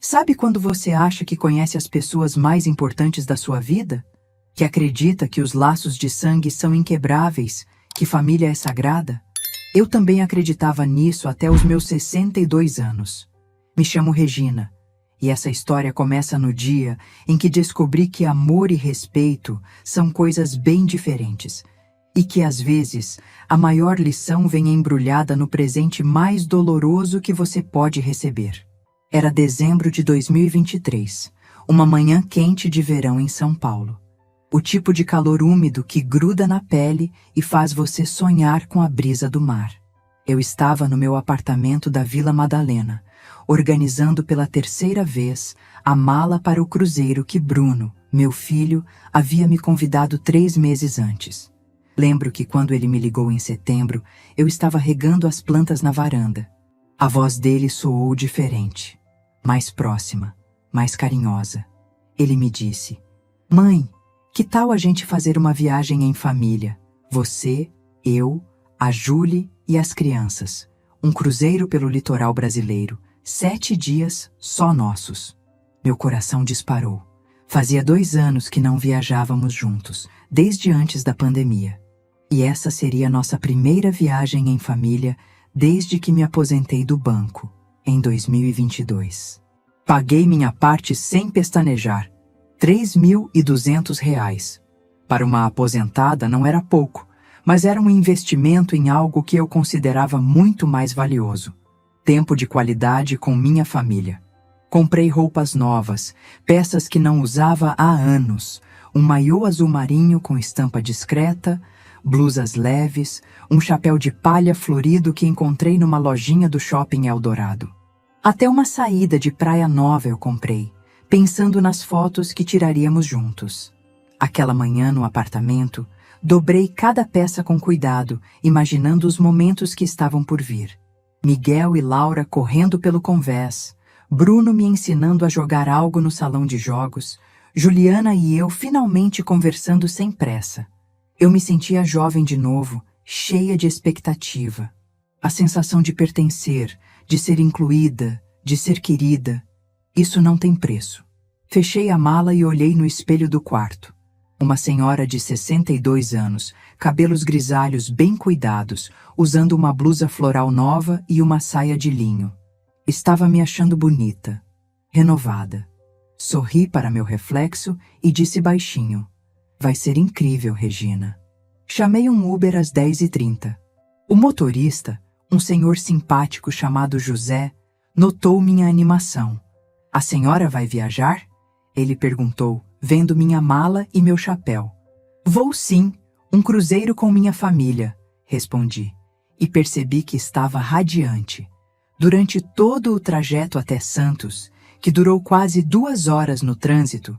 Sabe quando você acha que conhece as pessoas mais importantes da sua vida? Que acredita que os laços de sangue são inquebráveis, que família é sagrada? Eu também acreditava nisso até os meus 62 anos. Me chamo Regina, e essa história começa no dia em que descobri que amor e respeito são coisas bem diferentes, e que às vezes a maior lição vem embrulhada no presente mais doloroso que você pode receber. Era dezembro de 2023, uma manhã quente de verão em São Paulo. O tipo de calor úmido que gruda na pele e faz você sonhar com a brisa do mar. Eu estava no meu apartamento da Vila Madalena, organizando pela terceira vez a mala para o cruzeiro que Bruno, meu filho, havia me convidado 3 meses antes. Lembro que quando ele me ligou em setembro, eu estava regando as plantas na varanda. A voz dele soou diferente, mais próxima, mais carinhosa. Ele me disse: "Mãe, que tal a gente fazer uma viagem em família? Você, eu, a Julie e as crianças. Um cruzeiro pelo litoral brasileiro. 7 dias só nossos." Meu coração disparou. Fazia 2 anos que não viajávamos juntos, desde antes da pandemia. E essa seria nossa primeira viagem em família desde que me aposentei do banco, em 2022. Paguei minha parte sem pestanejar. R$ 3.200. Para uma aposentada não era pouco, mas era um investimento em algo que eu considerava muito mais valioso. Tempo de qualidade com minha família. Comprei roupas novas, peças que não usava há anos, um maiô azul marinho com estampa discreta, blusas leves, um chapéu de palha florido que encontrei numa lojinha do Shopping Eldorado. Até uma saída de praia nova eu comprei, pensando nas fotos que tiraríamos juntos. Aquela manhã no apartamento, dobrei cada peça com cuidado, imaginando os momentos que estavam por vir. Miguel e Laura correndo pelo convés, Bruno me ensinando a jogar algo no salão de jogos, Juliana e eu finalmente conversando sem pressa. Eu me sentia jovem de novo, cheia de expectativa. A sensação de pertencer, de ser incluída, de ser querida, isso não tem preço. Fechei a mala e olhei no espelho do quarto. Uma senhora de 62 anos, cabelos grisalhos bem cuidados, usando uma blusa floral nova e uma saia de linho. Estava me achando bonita, renovada. Sorri para meu reflexo e disse baixinho: "Vai ser incrível, Regina." Chamei um Uber às 10h30. O motorista, um senhor simpático chamado José, notou minha animação. "A senhora vai viajar?" Ele perguntou, vendo minha mala e meu chapéu. "Vou sim, um cruzeiro com minha família", respondi, e percebi que estava radiante. Durante todo o trajeto até Santos, que durou quase 2 horas no trânsito,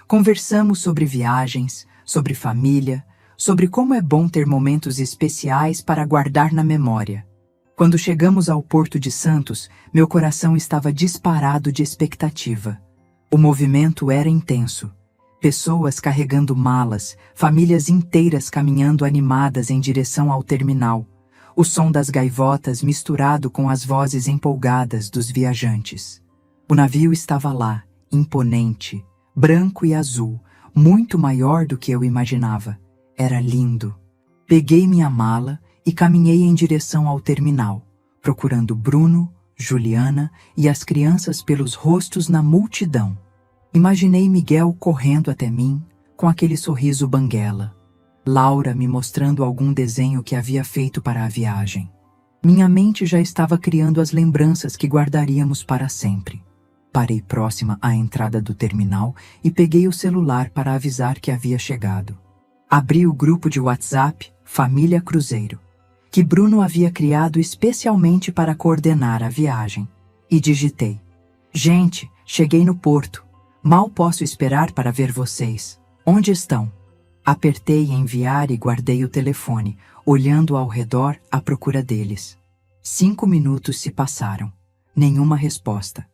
conversamos sobre viagens, sobre família, sobre como é bom ter momentos especiais para guardar na memória. Quando chegamos ao Porto de Santos, meu coração estava disparado de expectativa. O movimento era intenso. Pessoas carregando malas, famílias inteiras caminhando animadas em direção ao terminal. O som das gaivotas misturado com as vozes empolgadas dos viajantes. O navio estava lá, imponente, branco e azul, muito maior do que eu imaginava. Era lindo. Peguei minha mala e caminhei em direção ao terminal, procurando Bruno, Juliana e as crianças pelos rostos na multidão. Imaginei Miguel correndo até mim, com aquele sorriso banguela. Laura me mostrando algum desenho que havia feito para a viagem. Minha mente já estava criando as lembranças que guardaríamos para sempre. Parei próxima à entrada do terminal e peguei o celular para avisar que havia chegado. Abri o grupo de WhatsApp Família Cruzeiro, que Bruno havia criado especialmente para coordenar a viagem, e digitei: "Gente, cheguei no porto. Mal posso esperar para ver vocês. Onde estão?" Apertei enviar e guardei o telefone, olhando ao redor à procura deles. 5 minutos se passaram. Nenhuma resposta.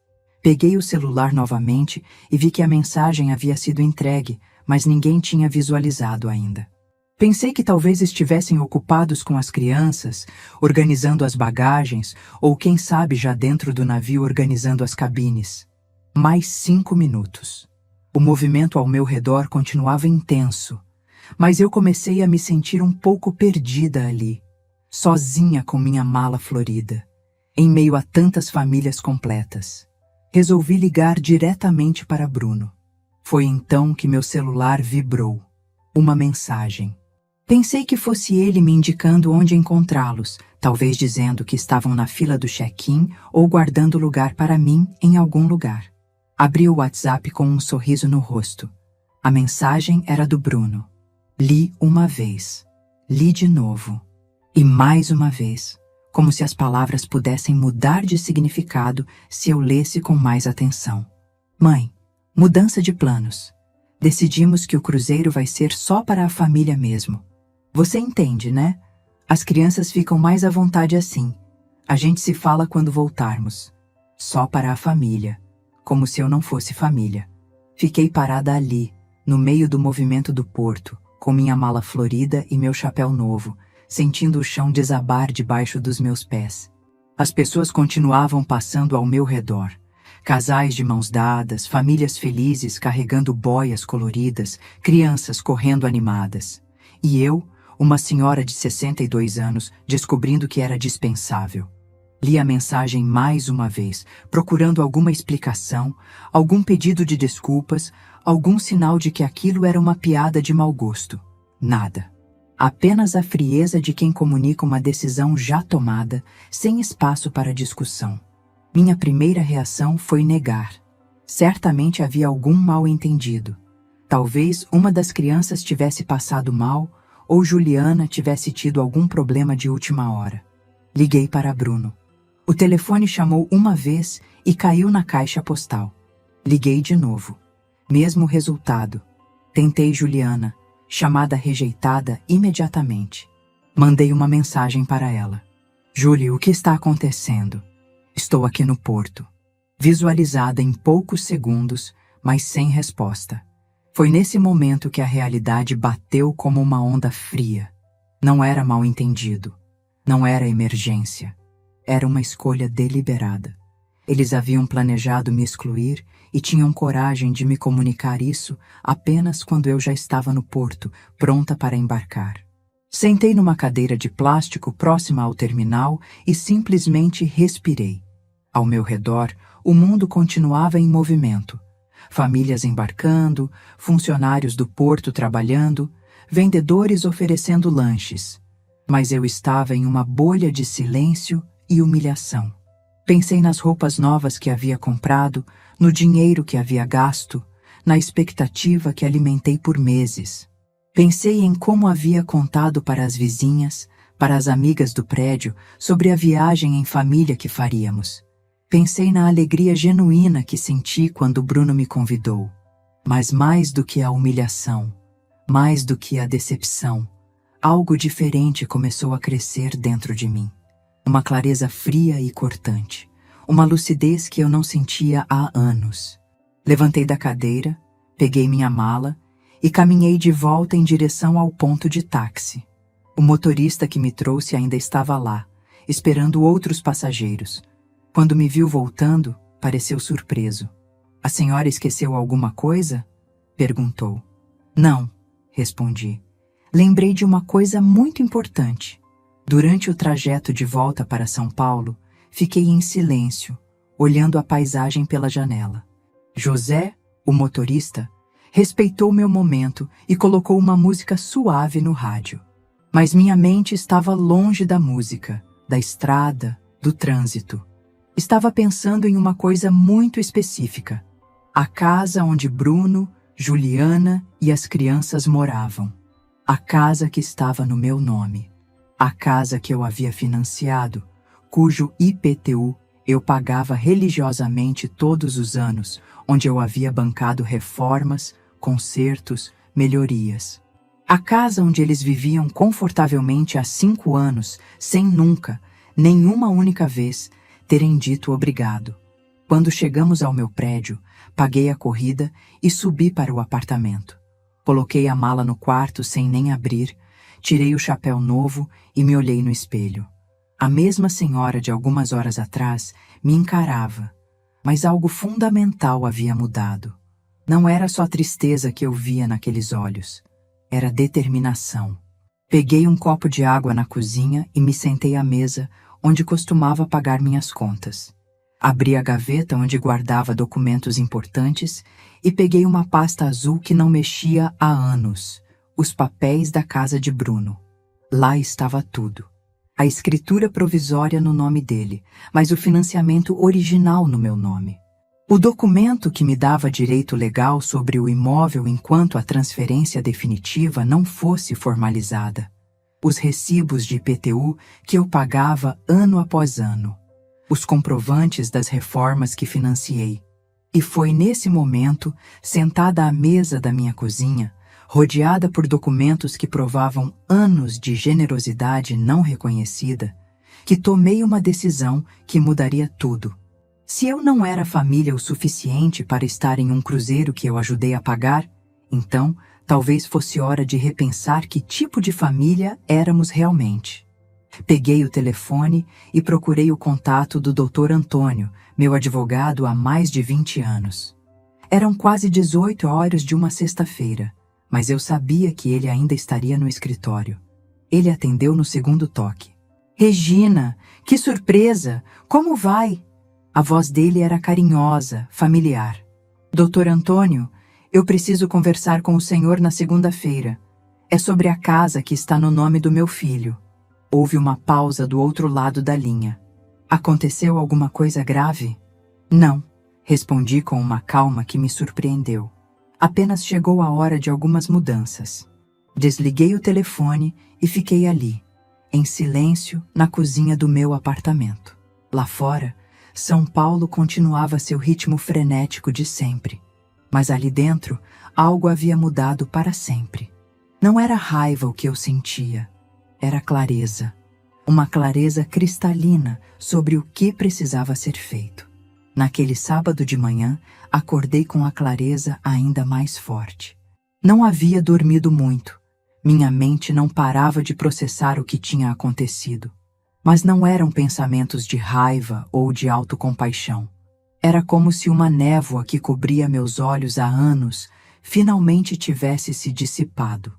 Peguei o celular novamente e vi que a mensagem havia sido entregue, mas ninguém tinha visualizado ainda. Pensei que talvez estivessem ocupados com as crianças, organizando as bagagens, ou quem sabe já dentro do navio organizando as cabines. Mais 5 minutos. O movimento ao meu redor continuava intenso, mas eu comecei a me sentir um pouco perdida ali, sozinha com minha mala florida, em meio a tantas famílias completas. Resolvi ligar diretamente para Bruno. Foi então que meu celular vibrou. Uma mensagem. Pensei que fosse ele me indicando onde encontrá-los, talvez dizendo que estavam na fila do check-in ou guardando lugar para mim em algum lugar. Abri o WhatsApp com um sorriso no rosto. A mensagem era do Bruno. Li uma vez. Li de novo. E mais uma vez, como se as palavras pudessem mudar de significado se eu lesse com mais atenção. Mãe, mudança de planos. Decidimos que o cruzeiro vai ser só para a família mesmo. Você entende, né? As crianças ficam mais à vontade assim. A gente se fala quando voltarmos. Só para a família. Como se eu não fosse família. Fiquei parada ali, no meio do movimento do porto, com minha mala florida e meu chapéu novo, sentindo o chão desabar debaixo dos meus pés. As pessoas continuavam passando ao meu redor. Casais de mãos dadas, famílias felizes carregando boias coloridas, crianças correndo animadas. E eu, uma senhora de 62 anos, descobrindo que era dispensável. Li a mensagem mais uma vez, procurando alguma explicação, algum pedido de desculpas, algum sinal de que aquilo era uma piada de mau gosto. Nada. Apenas a frieza de quem comunica uma decisão já tomada, sem espaço para discussão. Minha primeira reação foi negar. Certamente havia algum mal-entendido. Talvez uma das crianças tivesse passado mal, ou Juliana tivesse tido algum problema de última hora. Liguei para Bruno. O telefone chamou uma vez e caiu na caixa postal. Liguei de novo. Mesmo resultado. Tentei Juliana. Chamada rejeitada imediatamente. Mandei uma mensagem para ela. Julie, o que está acontecendo? Estou aqui no porto. Visualizada em poucos segundos, mas sem resposta. Foi nesse momento que a realidade bateu como uma onda fria. Não era mal-entendido. Não era emergência. Era uma escolha deliberada. Eles haviam planejado me excluir e tinham coragem de me comunicar isso apenas quando eu já estava no porto, pronta para embarcar. Sentei numa cadeira de plástico próxima ao terminal e simplesmente respirei. Ao meu redor, o mundo continuava em movimento. Famílias embarcando, funcionários do porto trabalhando, vendedores oferecendo lanches. Mas eu estava em uma bolha de silêncio e humilhação. Pensei nas roupas novas que havia comprado, no dinheiro que havia gasto, na expectativa que alimentei por meses. Pensei em como havia contado para as vizinhas, para as amigas do prédio, sobre a viagem em família que faríamos. Pensei na alegria genuína que senti quando Bruno me convidou. Mas mais do que a humilhação, mais do que a decepção, algo diferente começou a crescer dentro de mim. Uma clareza fria e cortante. Uma lucidez que eu não sentia há anos. Levantei da cadeira, peguei minha mala e caminhei de volta em direção ao ponto de táxi. O motorista que me trouxe ainda estava lá, esperando outros passageiros. Quando me viu voltando, pareceu surpreso. A senhora esqueceu alguma coisa? Perguntou. Não, respondi. Lembrei de uma coisa muito importante. Durante o trajeto de volta para São Paulo, fiquei em silêncio, olhando a paisagem pela janela. José, o motorista, respeitou meu momento e colocou uma música suave no rádio. Mas minha mente estava longe da música, da estrada, do trânsito. Estava pensando em uma coisa muito específica. A casa onde Bruno, Juliana e as crianças moravam. A casa que estava no meu nome. A casa que eu havia financiado, cujo IPTU eu pagava religiosamente todos os anos, onde eu havia bancado reformas, consertos, melhorias. A casa onde eles viviam confortavelmente há 5 anos, sem nunca, nenhuma única vez, terem dito obrigado. Quando chegamos ao meu prédio, paguei a corrida e subi para o apartamento. Coloquei a mala no quarto sem nem abrir, tirei o chapéu novo e me olhei no espelho. A mesma senhora de algumas horas atrás me encarava, Mas algo fundamental havia mudado. Não era só tristeza que eu via naqueles olhos. Era determinação. Peguei um copo de água na cozinha e me sentei à mesa, onde costumava pagar minhas contas. Abri a gaveta onde guardava documentos importantes e peguei uma pasta azul que não mexia há anos, os papéis da casa de Bruno. Lá estava tudo. A escritura provisória no nome dele, mas o financiamento original no meu nome. O documento que me dava direito legal sobre o imóvel enquanto a transferência definitiva não fosse formalizada. Os recibos de IPTU que eu pagava ano após ano. Os comprovantes das reformas que financiei. E foi nesse momento, sentada à mesa da minha cozinha, rodeada por documentos que provavam anos de generosidade não reconhecida, que tomei uma decisão que mudaria tudo. Se eu não era família o suficiente para estar em um cruzeiro que eu ajudei a pagar, então talvez fosse hora de repensar que tipo de família éramos realmente. Peguei o telefone e procurei o contato do Dr. Antônio, meu advogado há mais de 20 anos. Eram quase 18 horas de uma sexta-feira, mas eu sabia que ele ainda estaria no escritório. Ele atendeu no segundo toque. Regina, que surpresa! Como vai? A voz dele era carinhosa, familiar. Dr. Antônio, eu preciso conversar com o senhor na segunda-feira. É sobre a casa que está no nome do meu filho. Houve uma pausa do outro lado da linha. Aconteceu alguma coisa grave? Não, respondi com uma calma que me surpreendeu. Apenas chegou a hora de algumas mudanças. Desliguei o telefone e fiquei ali, em silêncio, na cozinha do meu apartamento. Lá fora, São Paulo continuava seu ritmo frenético de sempre. Mas ali dentro, algo havia mudado para sempre. Não era raiva o que eu sentia. Era clareza. Uma clareza cristalina sobre o que precisava ser feito. Naquele sábado de manhã, acordei com a clareza ainda mais forte. Não havia dormido muito. Minha mente não parava de processar o que tinha acontecido. Mas não eram pensamentos de raiva ou de autocompaixão. Era como se uma névoa que cobria meus olhos há anos finalmente tivesse se dissipado.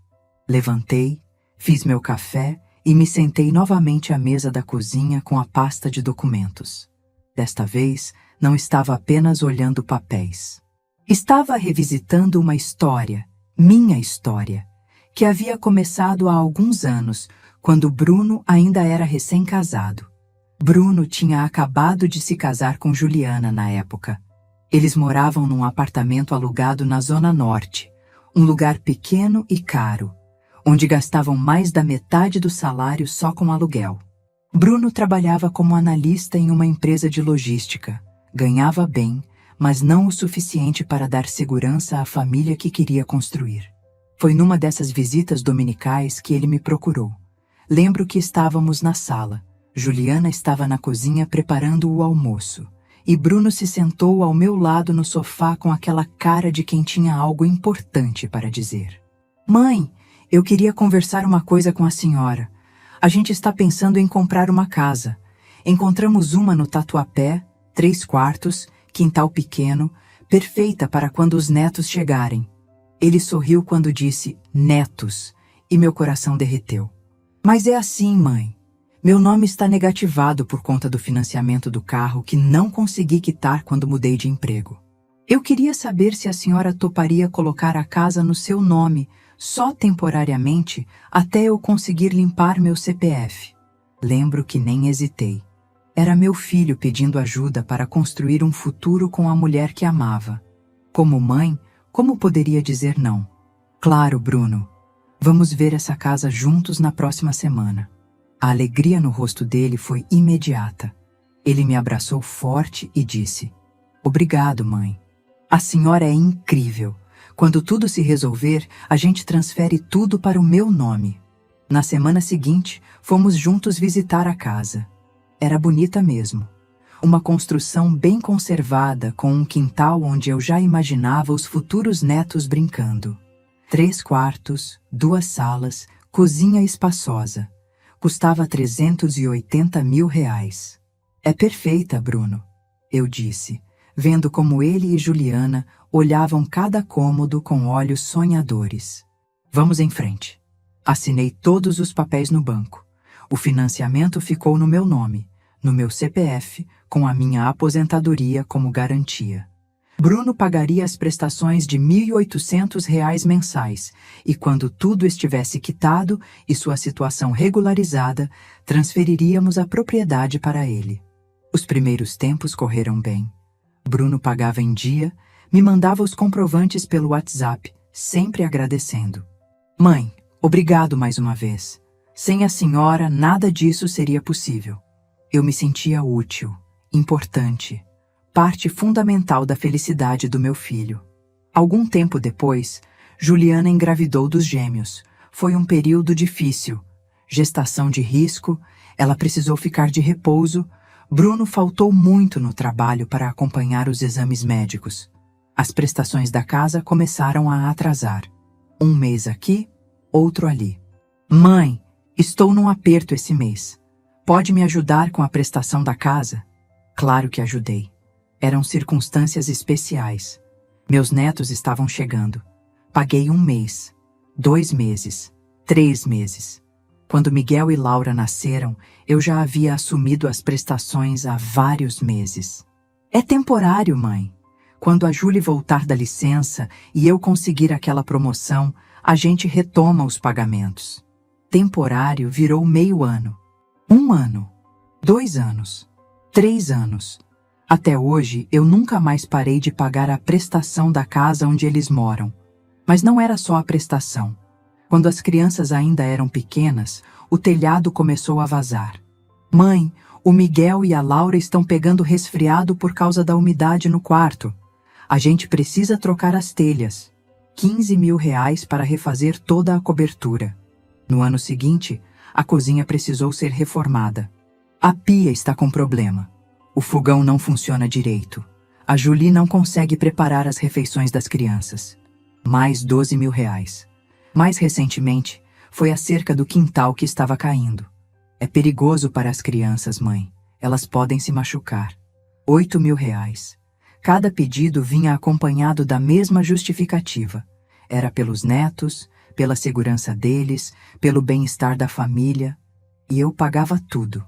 Levantei, fiz meu café e me sentei novamente à mesa da cozinha com a pasta de documentos. Desta vez, não estava apenas olhando papéis. Estava revisitando uma história, minha história, que havia começado há alguns anos, quando Bruno ainda era recém-casado. Bruno tinha acabado de se casar com Juliana na época. Eles moravam num apartamento alugado na Zona Norte, um lugar pequeno e caro, onde gastavam mais da metade do salário só com aluguel. Bruno trabalhava como analista em uma empresa de logística. Ganhava bem, mas não o suficiente para dar segurança à família que queria construir. Foi numa dessas visitas dominicais que ele me procurou. Lembro que estávamos na sala. Juliana estava na cozinha preparando o almoço, e Bruno se sentou ao meu lado no sofá com aquela cara de quem tinha algo importante para dizer. Mãe, eu queria conversar uma coisa com a senhora. A gente está pensando em comprar uma casa. Encontramos uma no Tatuapé, 3 quartos, quintal pequeno, perfeita para quando os netos chegarem. Ele sorriu quando disse netos, e meu coração derreteu. Mas é assim, mãe. Meu nome está negativado por conta do financiamento do carro que não consegui quitar quando mudei de emprego. Eu queria saber se a senhora toparia colocar a casa no seu nome, só temporariamente, até eu conseguir limpar meu CPF. Lembro que nem hesitei. Era meu filho pedindo ajuda para construir um futuro com a mulher que amava. Como mãe, como poderia dizer não? Claro, Bruno. Vamos ver essa casa juntos na próxima semana. A alegria no rosto dele foi imediata. Ele me abraçou forte e disse: Obrigado, mãe. A senhora é incrível. Quando tudo se resolver, a gente transfere tudo para o meu nome. Na semana seguinte, fomos juntos visitar a casa. Era bonita mesmo. Uma construção bem conservada com um quintal onde eu já imaginava os futuros netos brincando. 3 quartos, 2 salas, cozinha espaçosa. Custava R$380 mil. É perfeita, Bruno, eu disse, vendo como ele e Juliana olhavam cada cômodo com olhos sonhadores. Vamos em frente. Assinei todos os papéis no banco. O financiamento ficou no meu nome, no meu CPF, com a minha aposentadoria como garantia. Bruno pagaria as prestações de R$ 1.800 mensais e, quando tudo estivesse quitado e sua situação regularizada, transferiríamos a propriedade para ele. Os primeiros tempos correram bem. Bruno pagava em dia, me mandava os comprovantes pelo WhatsApp, sempre agradecendo. Mãe, obrigado mais uma vez. Sem a senhora, nada disso seria possível. Eu me sentia útil, importante, parte fundamental da felicidade do meu filho. Algum tempo depois, Juliana engravidou dos gêmeos. Foi um período difícil. Gestação de risco, ela precisou ficar de repouso. Bruno faltou muito no trabalho para acompanhar os exames médicos. As prestações da casa começaram a atrasar. Um mês aqui, outro ali. Mãe, estou num aperto esse mês. Pode me ajudar com a prestação da casa? Claro que ajudei. Eram circunstâncias especiais. Meus netos estavam chegando. Paguei 1 mês, 2 meses, 3 meses. Quando Miguel e Laura nasceram, eu já havia assumido as prestações há vários meses. É temporário, mãe. Quando a Júlia voltar da licença e eu conseguir aquela promoção, a gente retoma os pagamentos. Temporário virou meio ano. 1 ano. 2 anos. 3 anos. Até hoje, eu nunca mais parei de pagar a prestação da casa onde eles moram. Mas não era só a prestação. Quando as crianças ainda eram pequenas, o telhado começou a vazar. Mãe, o Miguel e a Laura estão pegando resfriado por causa da umidade no quarto. A gente precisa trocar as telhas. R$ 15.000 para refazer toda a cobertura. No ano seguinte, a cozinha precisou ser reformada. A pia está com problema. O fogão não funciona direito. A Julie não consegue preparar as refeições das crianças. Mais R$ 12.000. Mais recentemente, foi a cerca do quintal que estava caindo. É perigoso para as crianças, mãe. Elas podem se machucar. R$ 8.000. Cada pedido vinha acompanhado da mesma justificativa. Era pelos netos, pela segurança deles, pelo bem-estar da família. E eu pagava tudo.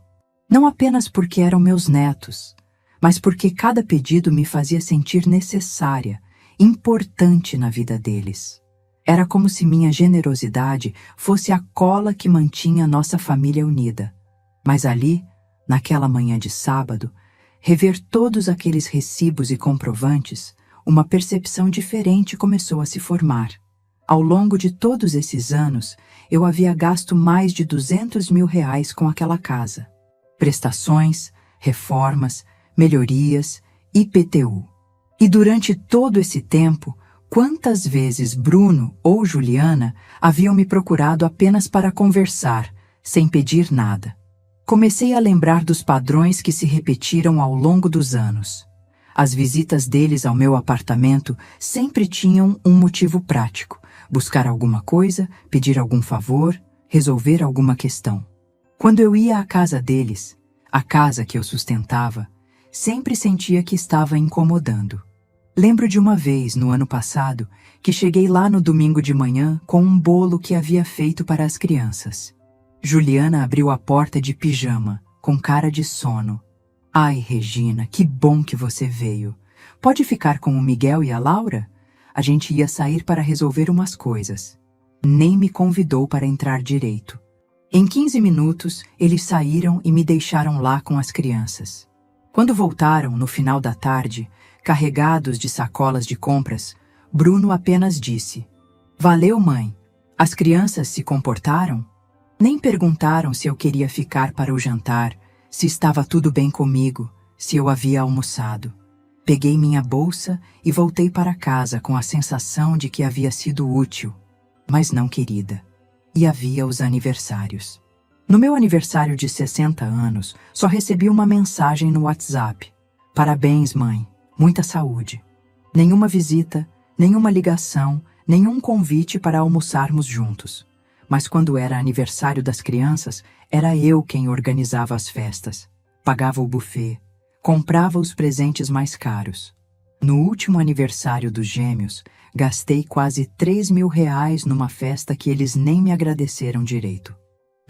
Não apenas porque eram meus netos, mas porque cada pedido me fazia sentir necessária, importante na vida deles. Era como se minha generosidade fosse a cola que mantinha nossa família unida. Mas ali, naquela manhã de sábado, rever todos aqueles recibos e comprovantes, uma percepção diferente começou a se formar. Ao longo de todos esses anos, eu havia gasto mais de R$ 200.000 com aquela casa. Prestações, reformas, melhorias, IPTU. E durante todo esse tempo, quantas vezes Bruno ou Juliana haviam me procurado apenas para conversar, sem pedir nada. Comecei a lembrar dos padrões que se repetiram ao longo dos anos. As visitas deles ao meu apartamento sempre tinham um motivo prático: buscar alguma coisa, pedir algum favor, resolver alguma questão. Quando eu ia à casa deles, a casa que eu sustentava, sempre sentia que estava incomodando. Lembro de uma vez, no ano passado, que cheguei lá no domingo de manhã com um bolo que havia feito para as crianças. Juliana abriu a porta de pijama, com cara de sono. Ai, Regina, que bom que você veio. Pode ficar com o Miguel e a Laura? A gente ia sair para resolver umas coisas. Nem me convidou para entrar direito. Em 15 minutos, eles saíram e me deixaram lá com as crianças. Quando voltaram, no final da tarde, carregados de sacolas de compras, Bruno apenas disse: "Valeu, mãe. As crianças se comportaram?" Nem perguntaram se eu queria ficar para o jantar, se estava tudo bem comigo, se eu havia almoçado. Peguei minha bolsa e voltei para casa com a sensação de que havia sido útil, mas não querida. E havia os aniversários. No meu aniversário de 60 anos, só recebi uma mensagem no WhatsApp: "Parabéns, mãe. Muita saúde." Nenhuma visita, nenhuma ligação, nenhum convite para almoçarmos juntos. Mas quando era aniversário das crianças, era eu quem organizava as festas, pagava o buffet, comprava os presentes mais caros. No último aniversário dos gêmeos, gastei quase R$ 3.000 numa festa que eles nem me agradeceram direito.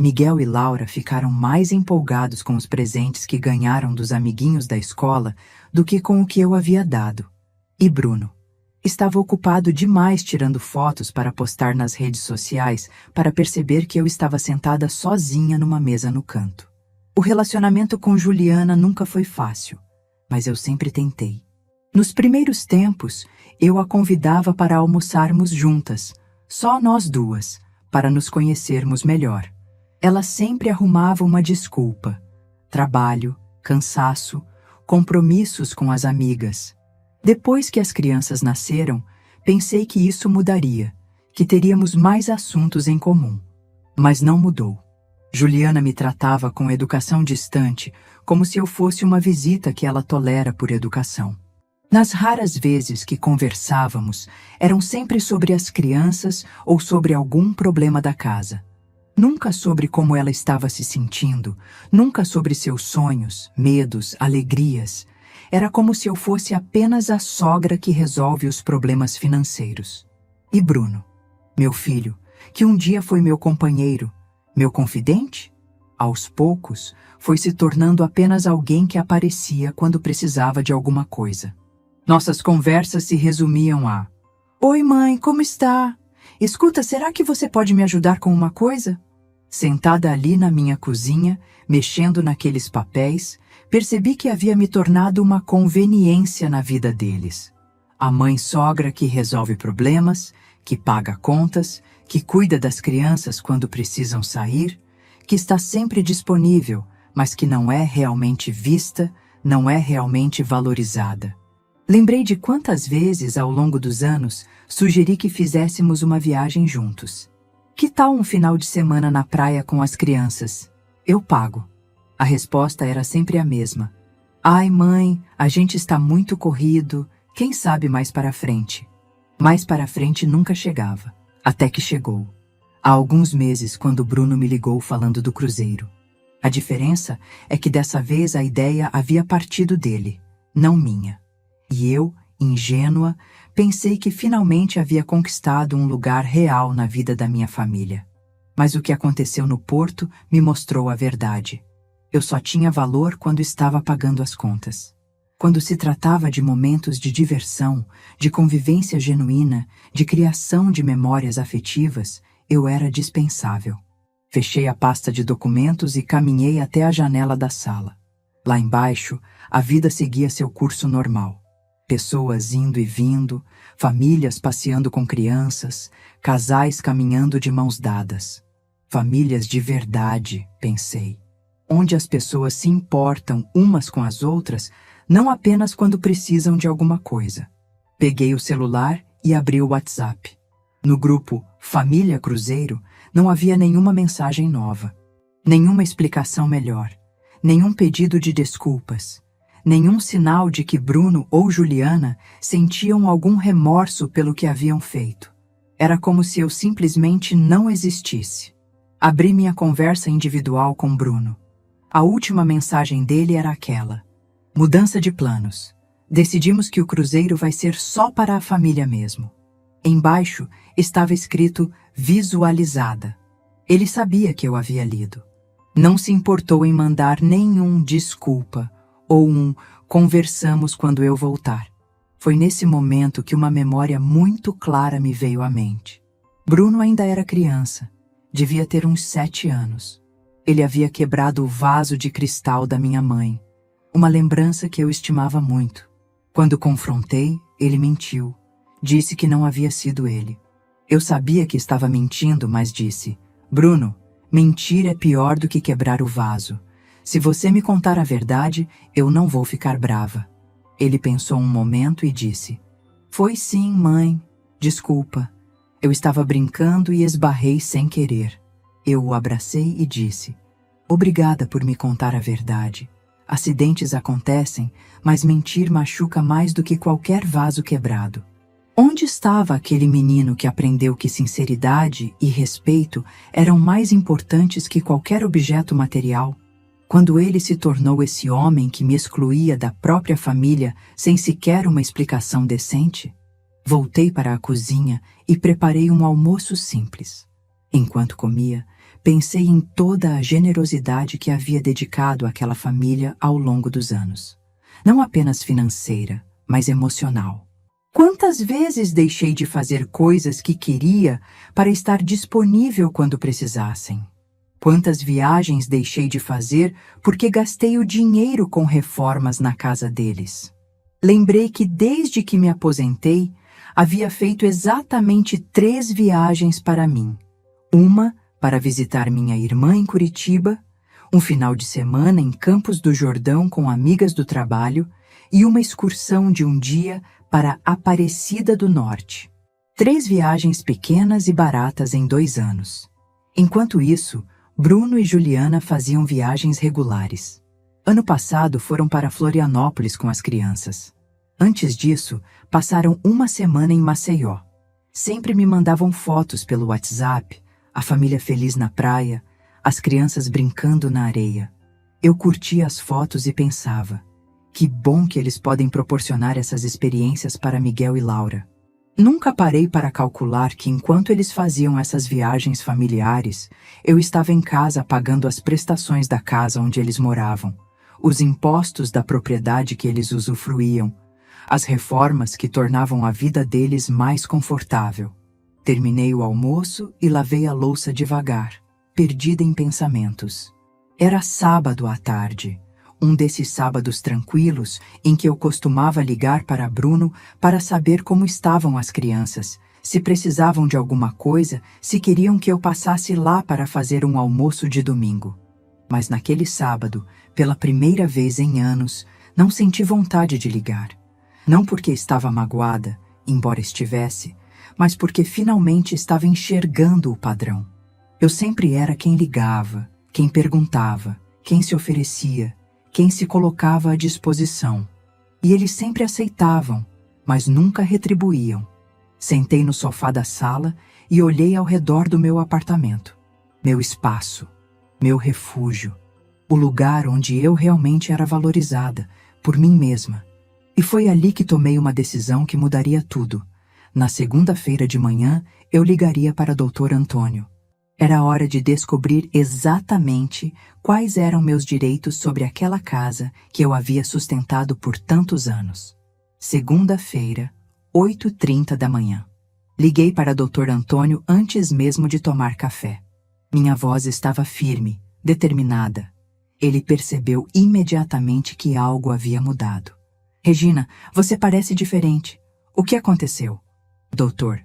Miguel e Laura ficaram mais empolgados com os presentes que ganharam dos amiguinhos da escola do que com o que eu havia dado. E Bruno estava ocupado demais tirando fotos para postar nas redes sociais para perceber que eu estava sentada sozinha numa mesa no canto. O relacionamento com Juliana nunca foi fácil, mas eu sempre tentei. Nos primeiros tempos, eu a convidava para almoçarmos juntas, só nós duas, para nos conhecermos melhor. Ela sempre arrumava uma desculpa: trabalho, cansaço, compromissos com as amigas. Depois que as crianças nasceram, pensei que isso mudaria, que teríamos mais assuntos em comum. Mas não mudou. Juliana me tratava com educação distante, como se eu fosse uma visita que ela tolera por educação. Nas raras vezes que conversávamos, eram sempre sobre as crianças ou sobre algum problema da casa. Nunca sobre como ela estava se sentindo, nunca sobre seus sonhos, medos, alegrias. Era como se eu fosse apenas a sogra que resolve os problemas financeiros. E Bruno, meu filho, que um dia foi meu companheiro, meu confidente, aos poucos foi se tornando apenas alguém que aparecia quando precisava de alguma coisa. Nossas conversas se resumiam a: "Oi, mãe, como está? Escuta, será que você pode me ajudar com uma coisa?" Sentada ali na minha cozinha, mexendo naqueles papéis, percebi que havia me tornado uma conveniência na vida deles. A mãe sogra que resolve problemas, que paga contas, que cuida das crianças quando precisam sair, que está sempre disponível, mas que não é realmente vista, não é realmente valorizada. Lembrei de quantas vezes, ao longo dos anos, sugeri que fizéssemos uma viagem juntos. Que tal um final de semana na praia com as crianças? Eu pago. A resposta era sempre a mesma. Ai, mãe, a gente está muito corrido, quem sabe mais para frente? Mais para frente nunca chegava, até que chegou. Há alguns meses, quando Bruno me ligou falando do cruzeiro. A diferença é que dessa vez a ideia havia partido dele, não minha. E eu, ingênua, pensei que finalmente havia conquistado um lugar real na vida da minha família. Mas o que aconteceu no porto me mostrou a verdade. Eu só tinha valor quando estava pagando as contas. Quando se tratava de momentos de diversão, de convivência genuína, de criação de memórias afetivas, eu era dispensável. Fechei a pasta de documentos e caminhei até a janela da sala. Lá embaixo, a vida seguia seu curso normal. Pessoas indo e vindo, famílias passeando com crianças, casais caminhando de mãos dadas. Famílias de verdade, pensei. Onde as pessoas se importam umas com as outras, não apenas quando precisam de alguma coisa. Peguei o celular e abri o WhatsApp. No grupo Família Cruzeiro não havia nenhuma mensagem nova, nenhuma explicação melhor, nenhum pedido de desculpas. Nenhum sinal de que Bruno ou Juliana sentiam algum remorso pelo que haviam feito. Era como se eu simplesmente não existisse. Abri minha conversa individual com Bruno. A última mensagem dele era aquela: mudança de planos. Decidimos que o cruzeiro vai ser só para a família mesmo. Embaixo estava escrito visualizada. Ele sabia que eu havia lido. Não se importou em mandar nenhum desculpa ou conversamos quando eu voltar. Foi nesse momento que uma memória muito clara me veio à mente. Bruno ainda era criança, devia ter uns 7 anos. Ele havia quebrado o vaso de cristal da minha mãe, uma lembrança que eu estimava muito. Quando confrontei, ele mentiu. Disse que não havia sido ele. Eu sabia que estava mentindo, mas disse: Bruno, mentir é pior do que quebrar o vaso. Se você me contar a verdade, eu não vou ficar brava. Ele pensou um momento e disse: Foi sim, mãe. Desculpa. Eu estava brincando e esbarrei sem querer. Eu o abracei e disse: Obrigada por me contar a verdade. Acidentes acontecem, mas mentir machuca mais do que qualquer vaso quebrado. Onde estava aquele menino que aprendeu que sinceridade e respeito eram mais importantes que qualquer objeto material? Quando ele se tornou esse homem que me excluía da própria família sem sequer uma explicação decente? Voltei para a cozinha e preparei um almoço simples. Enquanto comia, pensei em toda a generosidade que havia dedicado àquela família ao longo dos anos. Não apenas financeira, mas emocional. Quantas vezes deixei de fazer coisas que queria para estar disponível quando precisassem? Quantas viagens deixei de fazer porque gastei o dinheiro com reformas na casa deles? Lembrei que desde que me aposentei, havia feito exatamente 3 viagens para mim. Uma para visitar minha irmã em Curitiba, um final de semana em Campos do Jordão com amigas do trabalho e uma excursão de um dia para Aparecida do Norte. 3 viagens pequenas e baratas em 2 anos. Enquanto isso, Bruno e Juliana faziam viagens regulares. Ano passado foram para Florianópolis com as crianças. Antes disso, passaram uma semana em Maceió. Sempre me mandavam fotos pelo WhatsApp, a família feliz na praia, as crianças brincando na areia. Eu curtia as fotos e pensava, que bom que eles podem proporcionar essas experiências para Miguel e Laura. Nunca parei para calcular que enquanto eles faziam essas viagens familiares, eu estava em casa pagando as prestações da casa onde eles moravam, os impostos da propriedade que eles usufruíam, as reformas que tornavam a vida deles mais confortável. Terminei o almoço e lavei a louça devagar, perdida em pensamentos. Era sábado à tarde, um desses sábados tranquilos em que eu costumava ligar para Bruno para saber como estavam as crianças, se precisavam de alguma coisa, se queriam que eu passasse lá para fazer um almoço de domingo. Mas naquele sábado, pela primeira vez em anos, não senti vontade de ligar. Não porque estava magoada, embora estivesse, mas porque finalmente estava enxergando o padrão. Eu sempre era quem ligava, quem perguntava, quem se oferecia, quem se colocava à disposição. E eles sempre aceitavam, mas nunca retribuíam. Sentei no sofá da sala e olhei ao redor do meu apartamento. Meu espaço, meu refúgio, o lugar onde eu realmente era valorizada, por mim mesma. E foi ali que tomei uma decisão que mudaria tudo. Na segunda-feira de manhã, eu ligaria para Dr. Antônio. Era hora de descobrir exatamente quais eram meus direitos sobre aquela casa que eu havia sustentado por tantos anos. Segunda-feira, 8h30 da manhã. Liguei para Dr. Antônio antes mesmo de tomar café. Minha voz estava firme, determinada. Ele percebeu imediatamente que algo havia mudado. Regina, você parece diferente. O que aconteceu? Doutor,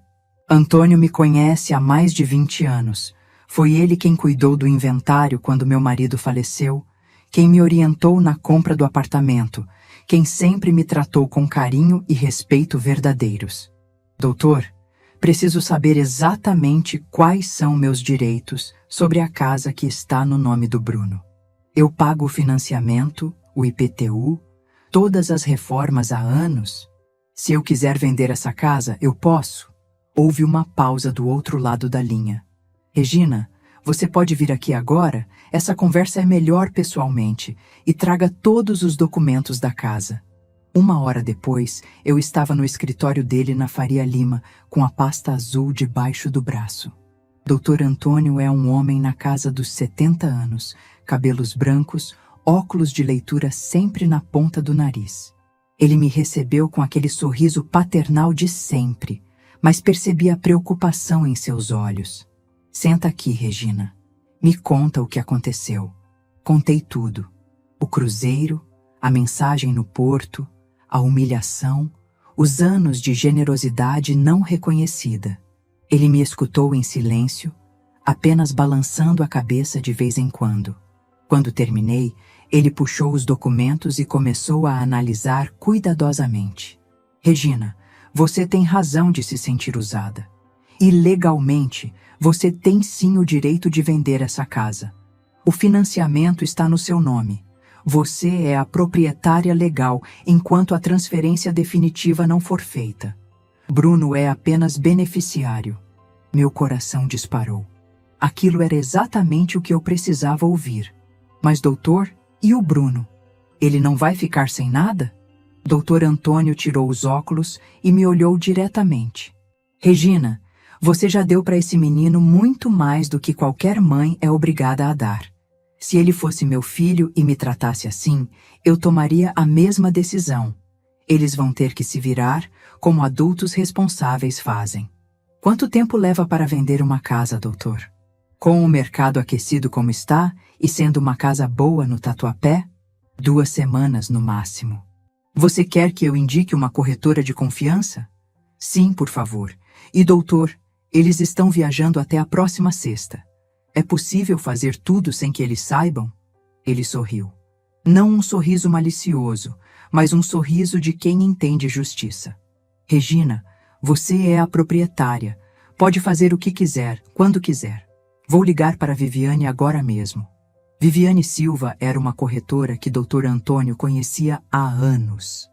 Antônio me conhece há mais de 20 anos. Foi ele quem cuidou do inventário quando meu marido faleceu, quem me orientou na compra do apartamento, quem sempre me tratou com carinho e respeito verdadeiros. Doutor, preciso saber exatamente quais são meus direitos sobre a casa que está no nome do Bruno. Eu pago o financiamento, o IPTU, todas as reformas há anos. Se eu quiser vender essa casa, eu posso. Houve uma pausa do outro lado da linha. Regina, você pode vir aqui agora? Essa conversa é melhor pessoalmente e traga todos os documentos da casa. 1 hora depois, eu estava no escritório dele na Faria Lima, com a pasta azul debaixo do braço. Dr. Antônio é um homem na casa dos 70 anos, cabelos brancos, óculos de leitura sempre na ponta do nariz. Ele me recebeu com aquele sorriso paternal de sempre, mas percebi a preocupação em seus olhos. Senta aqui, Regina. Me conta o que aconteceu. Contei tudo. O cruzeiro, a mensagem no porto, a humilhação, os anos de generosidade não reconhecida. Ele me escutou em silêncio, apenas balançando a cabeça de vez em quando. Quando terminei, ele puxou os documentos e começou a analisar cuidadosamente. Regina, você tem razão de se sentir usada. E legalmente, você tem sim o direito de vender essa casa. O financiamento está no seu nome. Você é a proprietária legal enquanto a transferência definitiva não for feita. Bruno é apenas beneficiário. Meu coração disparou. Aquilo era exatamente o que eu precisava ouvir. Mas doutor, e o Bruno? Ele não vai ficar sem nada? Doutor Antônio tirou os óculos e me olhou diretamente. Regina, você já deu para esse menino muito mais do que qualquer mãe é obrigada a dar. Se ele fosse meu filho e me tratasse assim, eu tomaria a mesma decisão. Eles vão ter que se virar como adultos responsáveis fazem. Quanto tempo leva para vender uma casa, doutor? Com o mercado aquecido como está e sendo uma casa boa no Tatuapé? 2 semanas no máximo. Você quer que eu indique uma corretora de confiança? Sim, por favor. E doutor, eles estão viajando até a próxima sexta. É possível fazer tudo sem que eles saibam? Ele sorriu. Não um sorriso malicioso, mas um sorriso de quem entende justiça. Regina, você é a proprietária. Pode fazer o que quiser, quando quiser. Vou ligar para Viviane agora mesmo. Viviane Silva era uma corretora que Dr. Antônio conhecia há anos.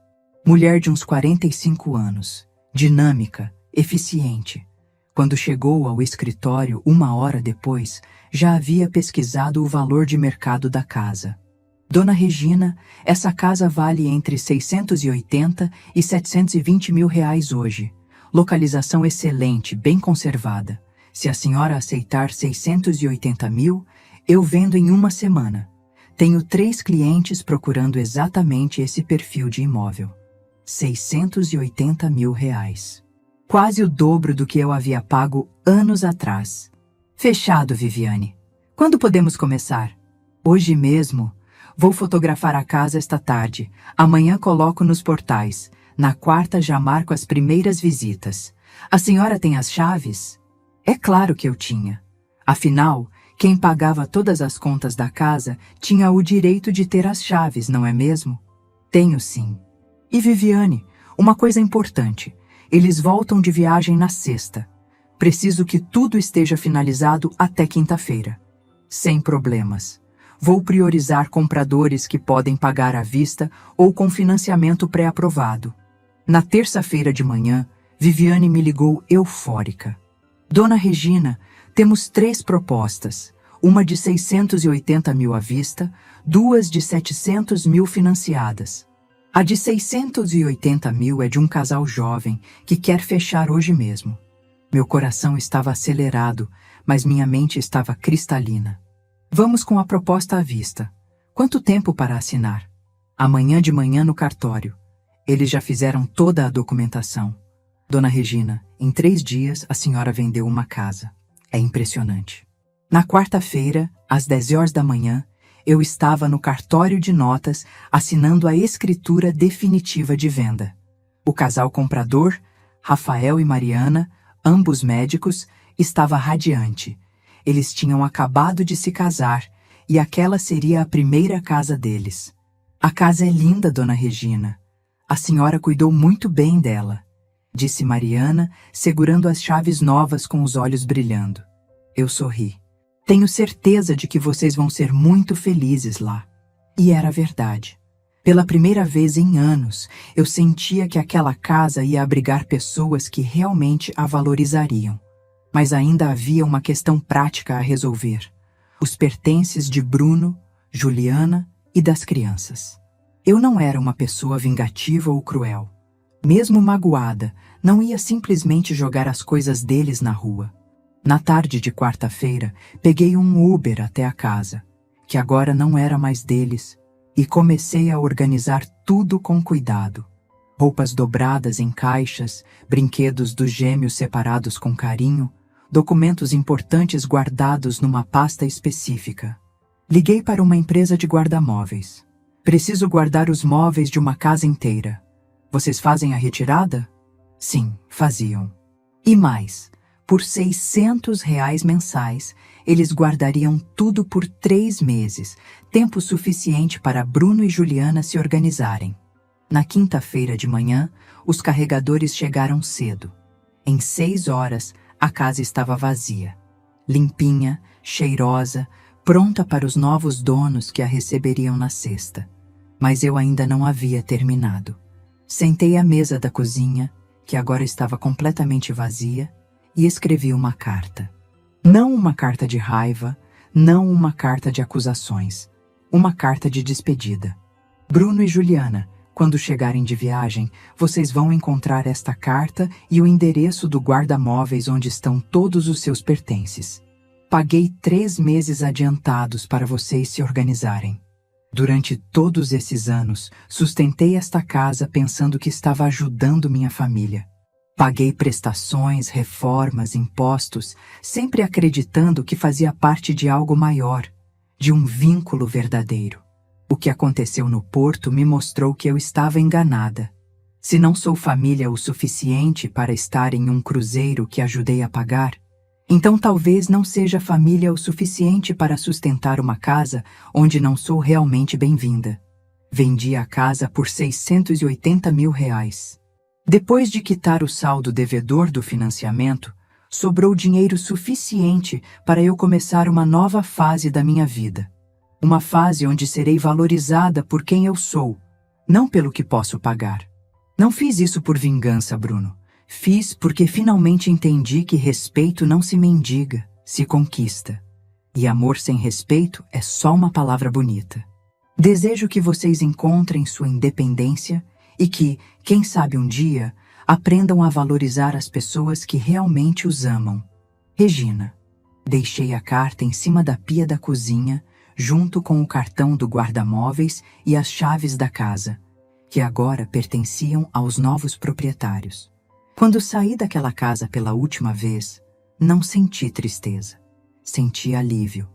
Mulher de uns 45 anos, dinâmica, eficiente. Quando chegou ao escritório 1 hora depois, já havia pesquisado o valor de mercado da casa. Dona Regina, essa casa vale entre 680 e 720 mil reais hoje. Localização excelente, bem conservada. Se a senhora aceitar 680 mil, eu vendo em 1 semana. Tenho 3 clientes procurando exatamente esse perfil de imóvel. 680 mil reais. Quase o dobro do que eu havia pago anos atrás. Fechado, Viviane. Quando podemos começar? Hoje mesmo. Vou fotografar a casa esta tarde. Amanhã coloco nos portais. Na quarta já marco as primeiras visitas. A senhora tem as chaves? É claro que eu tinha. Afinal, quem pagava todas as contas da casa tinha o direito de ter as chaves, não é mesmo? Tenho sim. E Viviane, uma coisa importante. Eles voltam de viagem na sexta. Preciso que tudo esteja finalizado até quinta-feira. Sem problemas. Vou priorizar compradores que podem pagar à vista ou com financiamento pré-aprovado. Na terça-feira de manhã, Viviane me ligou eufórica. Dona Regina, temos 3 propostas. Uma de 680 mil à vista, 2 de 700 mil financiadas. A de 680 mil é de um casal jovem que quer fechar hoje mesmo. Meu coração estava acelerado, mas minha mente estava cristalina. Vamos com a proposta à vista. Quanto tempo para assinar? Amanhã de manhã no cartório. Eles já fizeram toda a documentação. Dona Regina, em 3 dias a senhora vendeu uma casa. É impressionante. Na quarta-feira, às 10 horas da manhã, eu estava no cartório de notas assinando a escritura definitiva de venda. O casal comprador, Rafael e Mariana, ambos médicos, estava radiante. Eles tinham acabado de se casar e aquela seria a primeira casa deles. A casa é linda, Dona Regina. A senhora cuidou muito bem dela, disse Mariana, segurando as chaves novas com os olhos brilhando. Eu sorri. Tenho certeza de que vocês vão ser muito felizes lá. E era verdade. Pela primeira vez em anos, eu sentia que aquela casa ia abrigar pessoas que realmente a valorizariam. Mas ainda havia uma questão prática a resolver. Os pertences de Bruno, Juliana e das crianças. Eu não era uma pessoa vingativa ou cruel. Mesmo magoada, não ia simplesmente jogar as coisas deles na rua. Na tarde de quarta-feira, peguei um Uber até a casa, que agora não era mais deles, e comecei a organizar tudo com cuidado. Roupas dobradas em caixas, brinquedos dos gêmeos separados com carinho, documentos importantes guardados numa pasta específica. Liguei para uma empresa de guarda-móveis. Preciso guardar os móveis de uma casa inteira. Vocês fazem a retirada? Sim, faziam. E mais, por R$ 600 mensais, eles guardariam tudo por 3 meses, tempo suficiente para Bruno e Juliana se organizarem. Na quinta-feira de manhã, os carregadores chegaram cedo. Em 6 horas, a casa estava vazia, limpinha, cheirosa, pronta para os novos donos que a receberiam na sexta. Mas eu ainda não havia terminado. Sentei à mesa da cozinha, que agora estava completamente vazia, e escrevi uma carta. Não uma carta de raiva, não uma carta de acusações. Uma carta de despedida. Bruno e Juliana, quando chegarem de viagem, vocês vão encontrar esta carta e o endereço do guarda-móveis onde estão todos os seus pertences. Paguei 3 meses adiantados para vocês se organizarem. Durante todos esses anos, sustentei esta casa pensando que estava ajudando minha família. Paguei prestações, reformas, impostos, sempre acreditando que fazia parte de algo maior, de um vínculo verdadeiro. O que aconteceu no Porto me mostrou que eu estava enganada. Se não sou família o suficiente para estar em um cruzeiro que ajudei a pagar, então talvez não seja família o suficiente para sustentar uma casa onde não sou realmente bem-vinda. Vendi a casa por R$680 mil. Depois de quitar o saldo devedor do financiamento, sobrou dinheiro suficiente para eu começar uma nova fase da minha vida. Uma fase onde serei valorizada por quem eu sou, não pelo que posso pagar. Não fiz isso por vingança, Bruno. Fiz porque finalmente entendi que respeito não se mendiga, se conquista. E amor sem respeito é só uma palavra bonita. Desejo que vocês encontrem sua independência e que, quem sabe um dia, aprendam a valorizar as pessoas que realmente os amam. Regina. Deixei a carta em cima da pia da cozinha, junto com o cartão do guarda-móveis e as chaves da casa, que agora pertenciam aos novos proprietários. Quando saí daquela casa pela última vez, não senti tristeza. Senti alívio.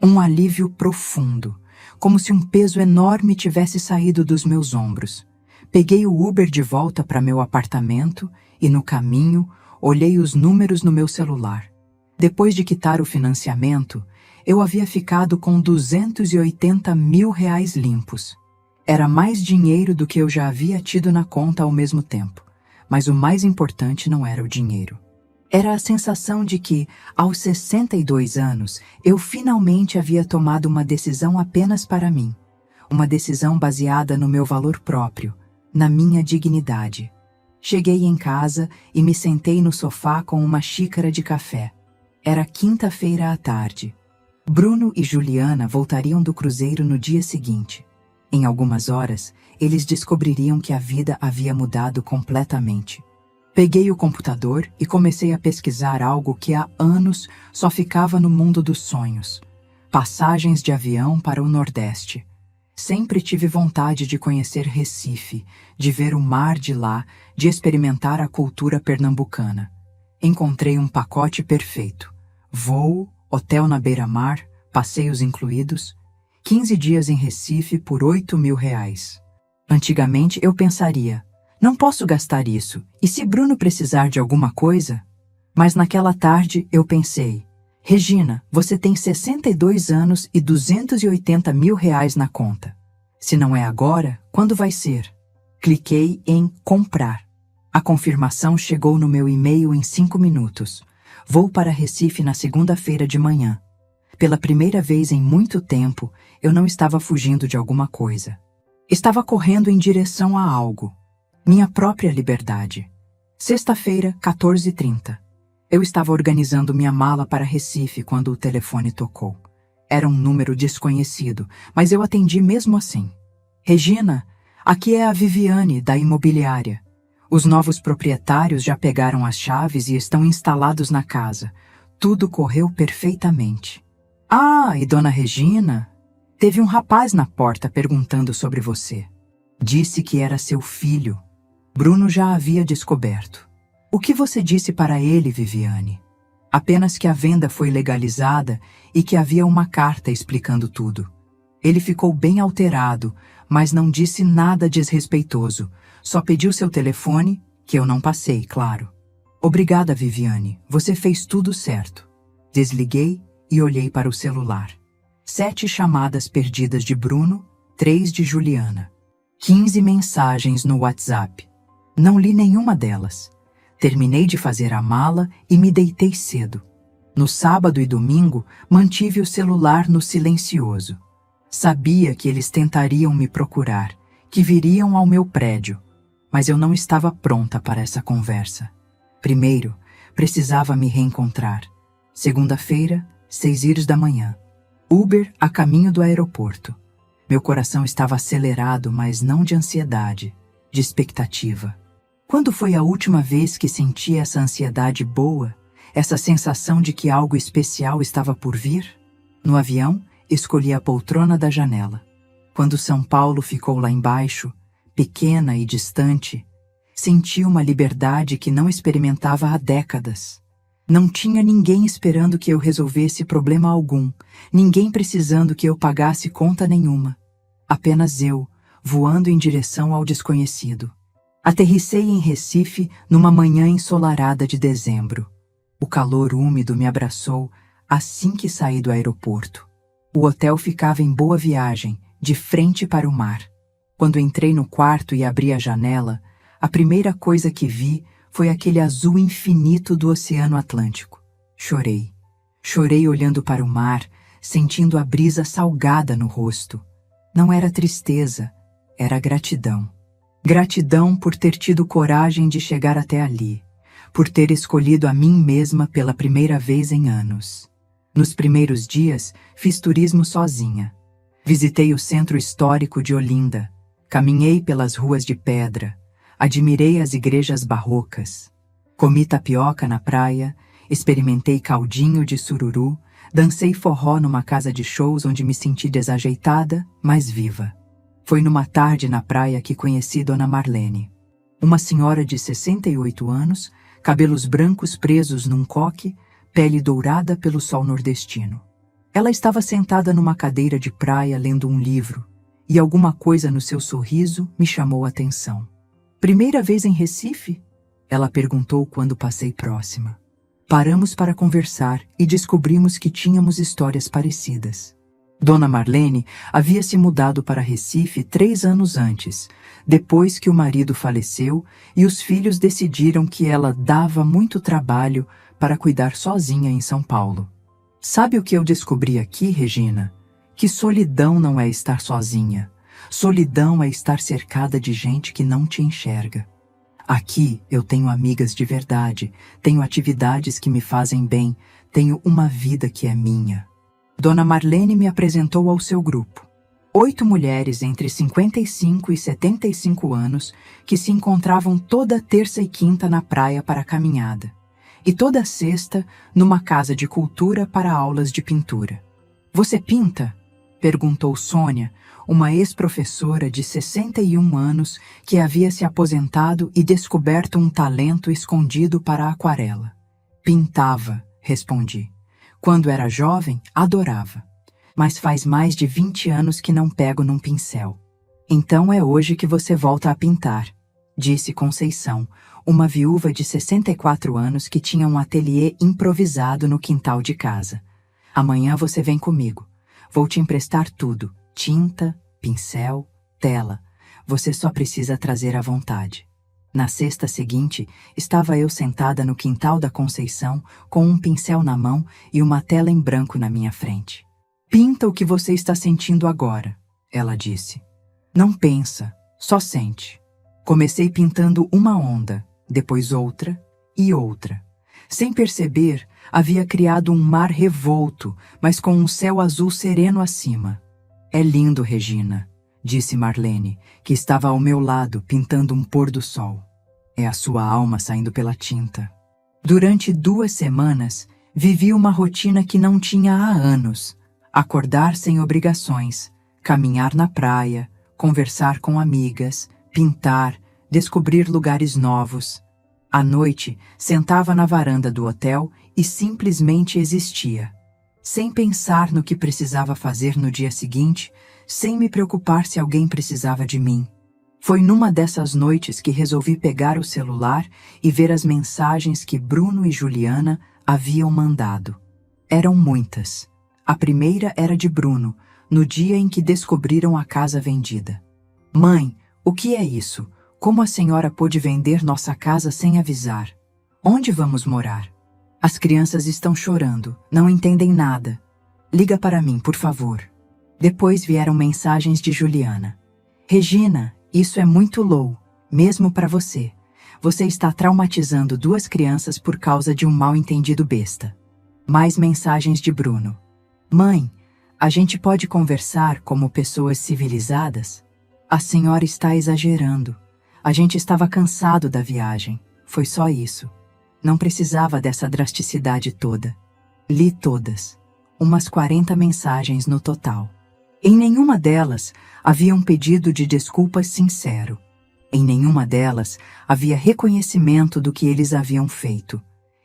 Um alívio profundo, como se um peso enorme tivesse saído dos meus ombros. Peguei o Uber de volta para meu apartamento e, no caminho, olhei os números no meu celular. Depois de quitar o financiamento, eu havia ficado com R$280 mil limpos. Era mais dinheiro do que eu já havia tido na conta ao mesmo tempo. Mas o mais importante não era o dinheiro. Era a sensação de que, aos 62 anos, eu finalmente havia tomado uma decisão apenas para mim. Uma decisão baseada no meu valor próprio, na minha dignidade. Cheguei em casa e me sentei no sofá com uma xícara de café. Era quinta-feira à tarde. Bruno e Juliana voltariam do cruzeiro no dia seguinte. Em algumas horas, eles descobririam que a vida havia mudado completamente. Peguei o computador e comecei a pesquisar algo que há anos só ficava no mundo dos sonhos: passagens de avião para o Nordeste. Sempre tive vontade de conhecer Recife, de ver o mar de lá, de experimentar a cultura pernambucana. Encontrei um pacote perfeito: voo, hotel na beira-mar, passeios incluídos, 15 dias em Recife por R$8 mil. Antigamente eu pensaria, não posso gastar isso, e se Bruno precisar de alguma coisa? Mas naquela tarde eu pensei, Regina, você tem 62 anos e R$280 mil na conta. Se não é agora, quando vai ser? Cliquei em comprar. A confirmação chegou no meu e-mail em 5 minutos. Vou para Recife na segunda-feira de manhã. Pela primeira vez em muito tempo, eu não estava fugindo de alguma coisa. Estava correndo em direção a algo. Minha própria liberdade. Sexta-feira, 14h30. Eu estava organizando minha mala para Recife quando o telefone tocou. Era um número desconhecido, mas eu atendi mesmo assim. Regina, aqui é a Viviane, da imobiliária. Os novos proprietários já pegaram as chaves e estão instalados na casa. Tudo correu perfeitamente. Ah, e dona Regina? Teve um rapaz na porta perguntando sobre você. Disse que era seu filho. Bruno já havia descoberto. O que você disse para ele, Viviane? Apenas que a venda foi legalizada e que havia uma carta explicando tudo. Ele ficou bem alterado, mas não disse nada desrespeitoso. Só pediu seu telefone, que eu não passei, claro. Obrigada, Viviane. Você fez tudo certo. Desliguei e olhei para o celular. 7 chamadas perdidas de Bruno, 3 de Juliana. 15 mensagens no WhatsApp. Não li nenhuma delas. Terminei de fazer a mala e me deitei cedo. No sábado e domingo, mantive o celular no silencioso. Sabia que eles tentariam me procurar, que viriam ao meu prédio, mas eu não estava pronta para essa conversa. Primeiro, precisava me reencontrar. Segunda-feira, 6h da manhã. Uber a caminho do aeroporto. Meu coração estava acelerado, mas não de ansiedade, de expectativa. Quando foi a última vez que senti essa ansiedade boa, essa sensação de que algo especial estava por vir? No avião, escolhi a poltrona da janela. Quando São Paulo ficou lá embaixo, pequena e distante, senti uma liberdade que não experimentava há décadas. Não tinha ninguém esperando que eu resolvesse problema algum, ninguém precisando que eu pagasse conta nenhuma. Apenas eu, voando em direção ao desconhecido. Aterrissei em Recife numa manhã ensolarada de dezembro. O calor úmido me abraçou assim que saí do aeroporto. O hotel ficava em Boa Viagem, de frente para o mar. Quando entrei no quarto e abri a janela, a primeira coisa que vi foi aquele azul infinito do Oceano Atlântico. Chorei. Chorei olhando para o mar, sentindo a brisa salgada no rosto. Não era tristeza, era gratidão. Gratidão por ter tido coragem de chegar até ali, por ter escolhido a mim mesma pela primeira vez em anos. Nos primeiros dias, fiz turismo sozinha. Visitei o centro histórico de Olinda, caminhei pelas ruas de pedra, admirei as igrejas barrocas, comi tapioca na praia, experimentei caldinho de sururu, dancei forró numa casa de shows onde me senti desajeitada, mas viva. Foi numa tarde na praia que conheci Dona Marlene, uma senhora de 68 anos, cabelos brancos presos num coque, pele dourada pelo sol nordestino. Ela estava sentada numa cadeira de praia lendo um livro, e alguma coisa no seu sorriso me chamou a atenção. Primeira vez em Recife? Ela perguntou quando passei próxima. Paramos para conversar e descobrimos que tínhamos histórias parecidas. Dona Marlene havia se mudado para Recife 3 anos antes, depois que o marido faleceu e os filhos decidiram que ela dava muito trabalho para cuidar sozinha em São Paulo. Sabe o que eu descobri aqui, Regina? Que solidão não é estar sozinha. Solidão é estar cercada de gente que não te enxerga. Aqui eu tenho amigas de verdade, tenho atividades que me fazem bem, tenho uma vida que é minha. Dona Marlene me apresentou ao seu grupo. 8 mulheres entre 55 e 75 anos que se encontravam toda terça e quinta na praia para caminhada. E toda sexta numa casa de cultura para aulas de pintura. Você pinta? Perguntou Sônia, uma ex-professora de 61 anos que havia se aposentado e descoberto um talento escondido para a aquarela. Pintava, respondi. Quando era jovem, adorava. Mas faz mais de 20 anos que não pego num pincel. Então é hoje que você volta a pintar, disse Conceição, uma viúva de 64 anos que tinha um ateliê improvisado no quintal de casa. Amanhã você vem comigo. Vou te emprestar tudo, tinta, pincel, tela. Você só precisa trazer à vontade. Na sexta seguinte, estava eu sentada no quintal da Conceição, com um pincel na mão e uma tela em branco na minha frente. Pinta o que você está sentindo agora, ela disse. Não pensa, só sente. Comecei pintando uma onda, depois outra e outra. Sem perceber, havia criado um mar revolto, mas com um céu azul sereno acima. É lindo, Regina, disse Marlene, que estava ao meu lado pintando um pôr do sol. É a sua alma saindo pela tinta. Durante 2 semanas, vivi uma rotina que não tinha há anos. Acordar sem obrigações, caminhar na praia, conversar com amigas, pintar, descobrir lugares novos. À noite, sentava na varanda do hotel e simplesmente existia. Sem pensar no que precisava fazer no dia seguinte, sem me preocupar se alguém precisava de mim. Foi numa dessas noites que resolvi pegar o celular e ver as mensagens que Bruno e Juliana haviam mandado. Eram muitas. A primeira era de Bruno, no dia em que descobriram a casa vendida. Mãe, o que é isso? Como a senhora pôde vender nossa casa sem avisar? Onde vamos morar? As crianças estão chorando, não entendem nada. Liga para mim, por favor. Depois vieram mensagens de Juliana. Regina, isso é muito low, mesmo para você. Você está traumatizando 2 crianças por causa de um mal-entendido besta. Mais mensagens de Bruno. Mãe, A gente pode conversar como pessoas civilizadas? A senhora está exagerando. A gente estava cansado da viagem. Foi só isso. Não precisava dessa drasticidade toda. Li todas. Umas 40 mensagens no total. Em nenhuma delas havia um pedido de desculpas sincero. Em nenhuma delas havia reconhecimento do que eles haviam feito.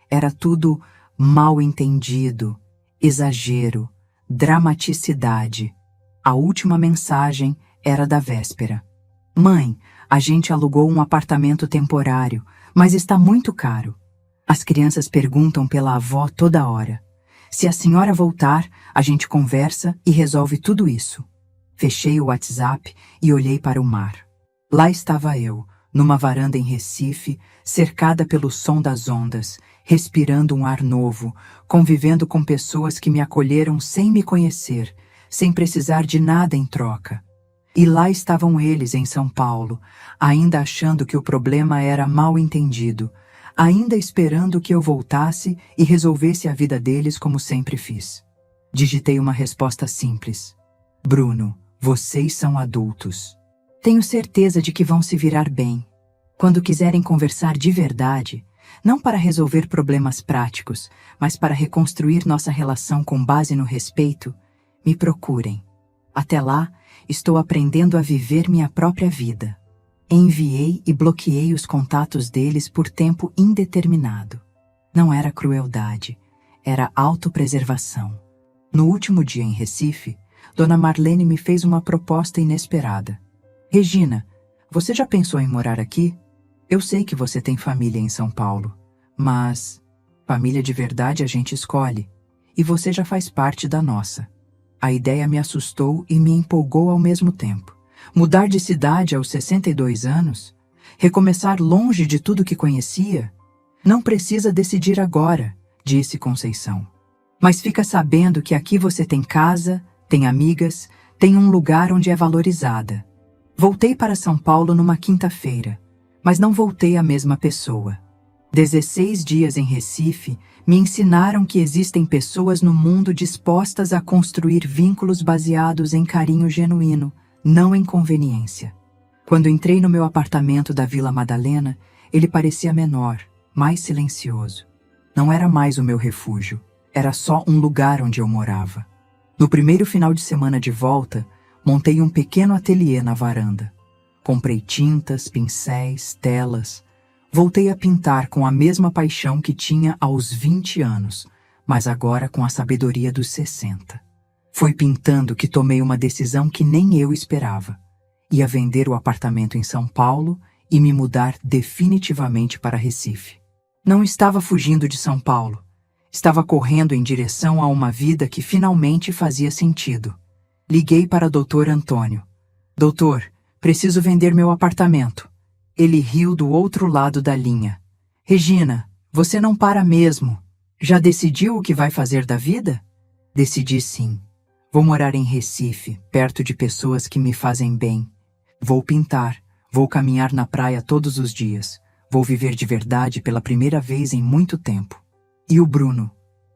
Era tudo mal entendido, exagero, dramaticidade. A última mensagem era da véspera. Mãe, a gente alugou um apartamento temporário, mas está muito caro. As crianças perguntam pela avó toda hora. Se a senhora voltar, a gente conversa e resolve tudo isso. Fechei o WhatsApp e olhei para o mar. Lá estava eu, numa varanda em Recife, cercada pelo som das ondas, respirando um ar novo, convivendo com pessoas que me acolheram sem me conhecer, sem precisar de nada em troca. E lá estavam eles em São Paulo, ainda achando que o problema era mal entendido, ainda esperando que eu voltasse e resolvesse a vida deles como sempre fiz. Digitei uma resposta simples. Bruno, vocês são adultos. Tenho certeza de que vão se virar bem. Quando quiserem conversar de verdade, não para resolver problemas práticos, mas para reconstruir nossa relação com base no respeito, me procurem. Até lá, estou aprendendo a viver minha própria vida. Enviei e bloqueei os contatos deles por tempo indeterminado. Não era crueldade, era autopreservação. No último dia em Recife, Dona Marlene me fez uma proposta inesperada. Regina, você já pensou em morar aqui? Eu sei que você tem família em São Paulo, mas família de verdade a gente escolhe, e você já faz parte da nossa. A ideia me assustou e me empolgou ao mesmo tempo. Mudar de cidade aos 62 anos? Recomeçar longe de tudo que conhecia? Não precisa decidir agora, disse Conceição. Mas fica sabendo que aqui você tem casa, tem amigas, tem um lugar onde é valorizada. Voltei para São Paulo numa quinta-feira, mas não voltei a mesma pessoa. 16 dias em Recife me ensinaram que existem pessoas no mundo dispostas a construir vínculos baseados em carinho genuíno, não em conveniência. Quando entrei no meu apartamento da Vila Madalena, ele parecia menor, mais silencioso. Não era mais o meu refúgio, era só um lugar onde eu morava. No primeiro final de semana de volta, montei um pequeno ateliê na varanda. Comprei tintas, pincéis, telas. Voltei a pintar com a mesma paixão que tinha aos 20 anos, mas agora com a sabedoria dos 60. Foi pintando que tomei uma decisão que nem eu esperava. Ia vender o apartamento em São Paulo e me mudar definitivamente para Recife. Não estava fugindo de São Paulo. Estava correndo em direção a uma vida que finalmente fazia sentido. Liguei para Dr. Antônio. Doutor, preciso vender meu apartamento. Ele riu do outro lado da linha. Regina, você não para mesmo. Já decidiu o que vai fazer da vida? Decidi sim. Vou morar em Recife, perto de pessoas que me fazem bem. Vou pintar, vou caminhar na praia todos os dias. Vou viver de verdade pela primeira vez em muito tempo. E o Bruno?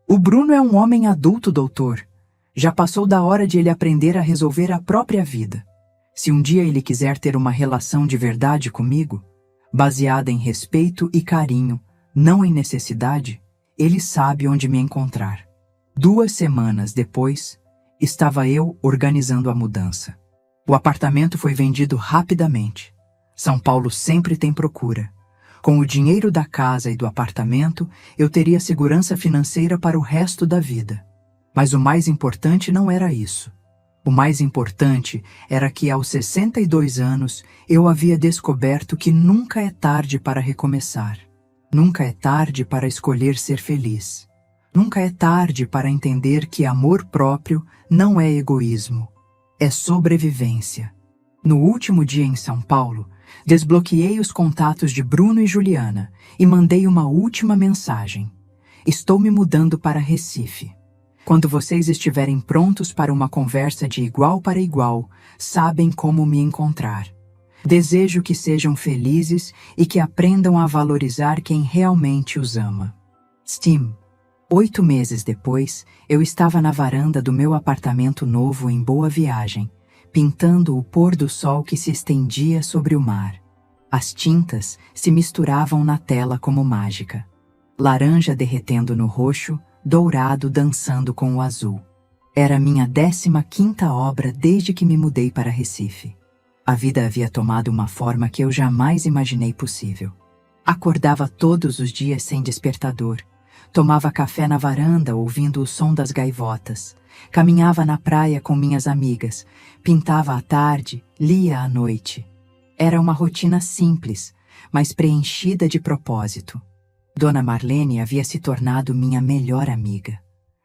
O Bruno é um homem adulto, doutor. Já passou da hora de ele aprender a resolver a própria vida. Se um dia ele quiser ter uma relação de verdade comigo, baseada em respeito e carinho, não em necessidade, ele sabe onde me encontrar. 2 semanas depois, estava eu organizando a mudança. O apartamento foi vendido rapidamente. São Paulo sempre tem procura. Com o dinheiro da casa e do apartamento, eu teria segurança financeira para o resto da vida. Mas o mais importante não era isso. O mais importante era que aos 62 anos eu havia descoberto que nunca é tarde para recomeçar. Nunca é tarde para escolher ser feliz. Nunca é tarde para entender que amor próprio não é egoísmo, é sobrevivência. No último dia em São Paulo, desbloqueei os contatos de Bruno e Juliana e mandei uma última mensagem. Estou me mudando para Recife. Quando vocês estiverem prontos para uma conversa de igual para igual, sabem como me encontrar. Desejo que sejam felizes e que aprendam a valorizar quem realmente os ama. Steam. 8 meses depois, eu estava na varanda do meu apartamento novo em Boa Viagem, pintando o pôr do sol que se estendia sobre o mar. As tintas se misturavam na tela como mágica. Laranja derretendo no roxo, dourado dançando com o azul. Era minha 15ª obra desde que me mudei para Recife. A vida havia tomado uma forma que eu jamais imaginei possível. Acordava todos os dias sem despertador. Tomava café na varanda ouvindo o som das gaivotas. Caminhava na praia com minhas amigas. Pintava à tarde, lia à noite. Era uma rotina simples, mas preenchida de propósito. Dona Marlene havia se tornado minha melhor amiga.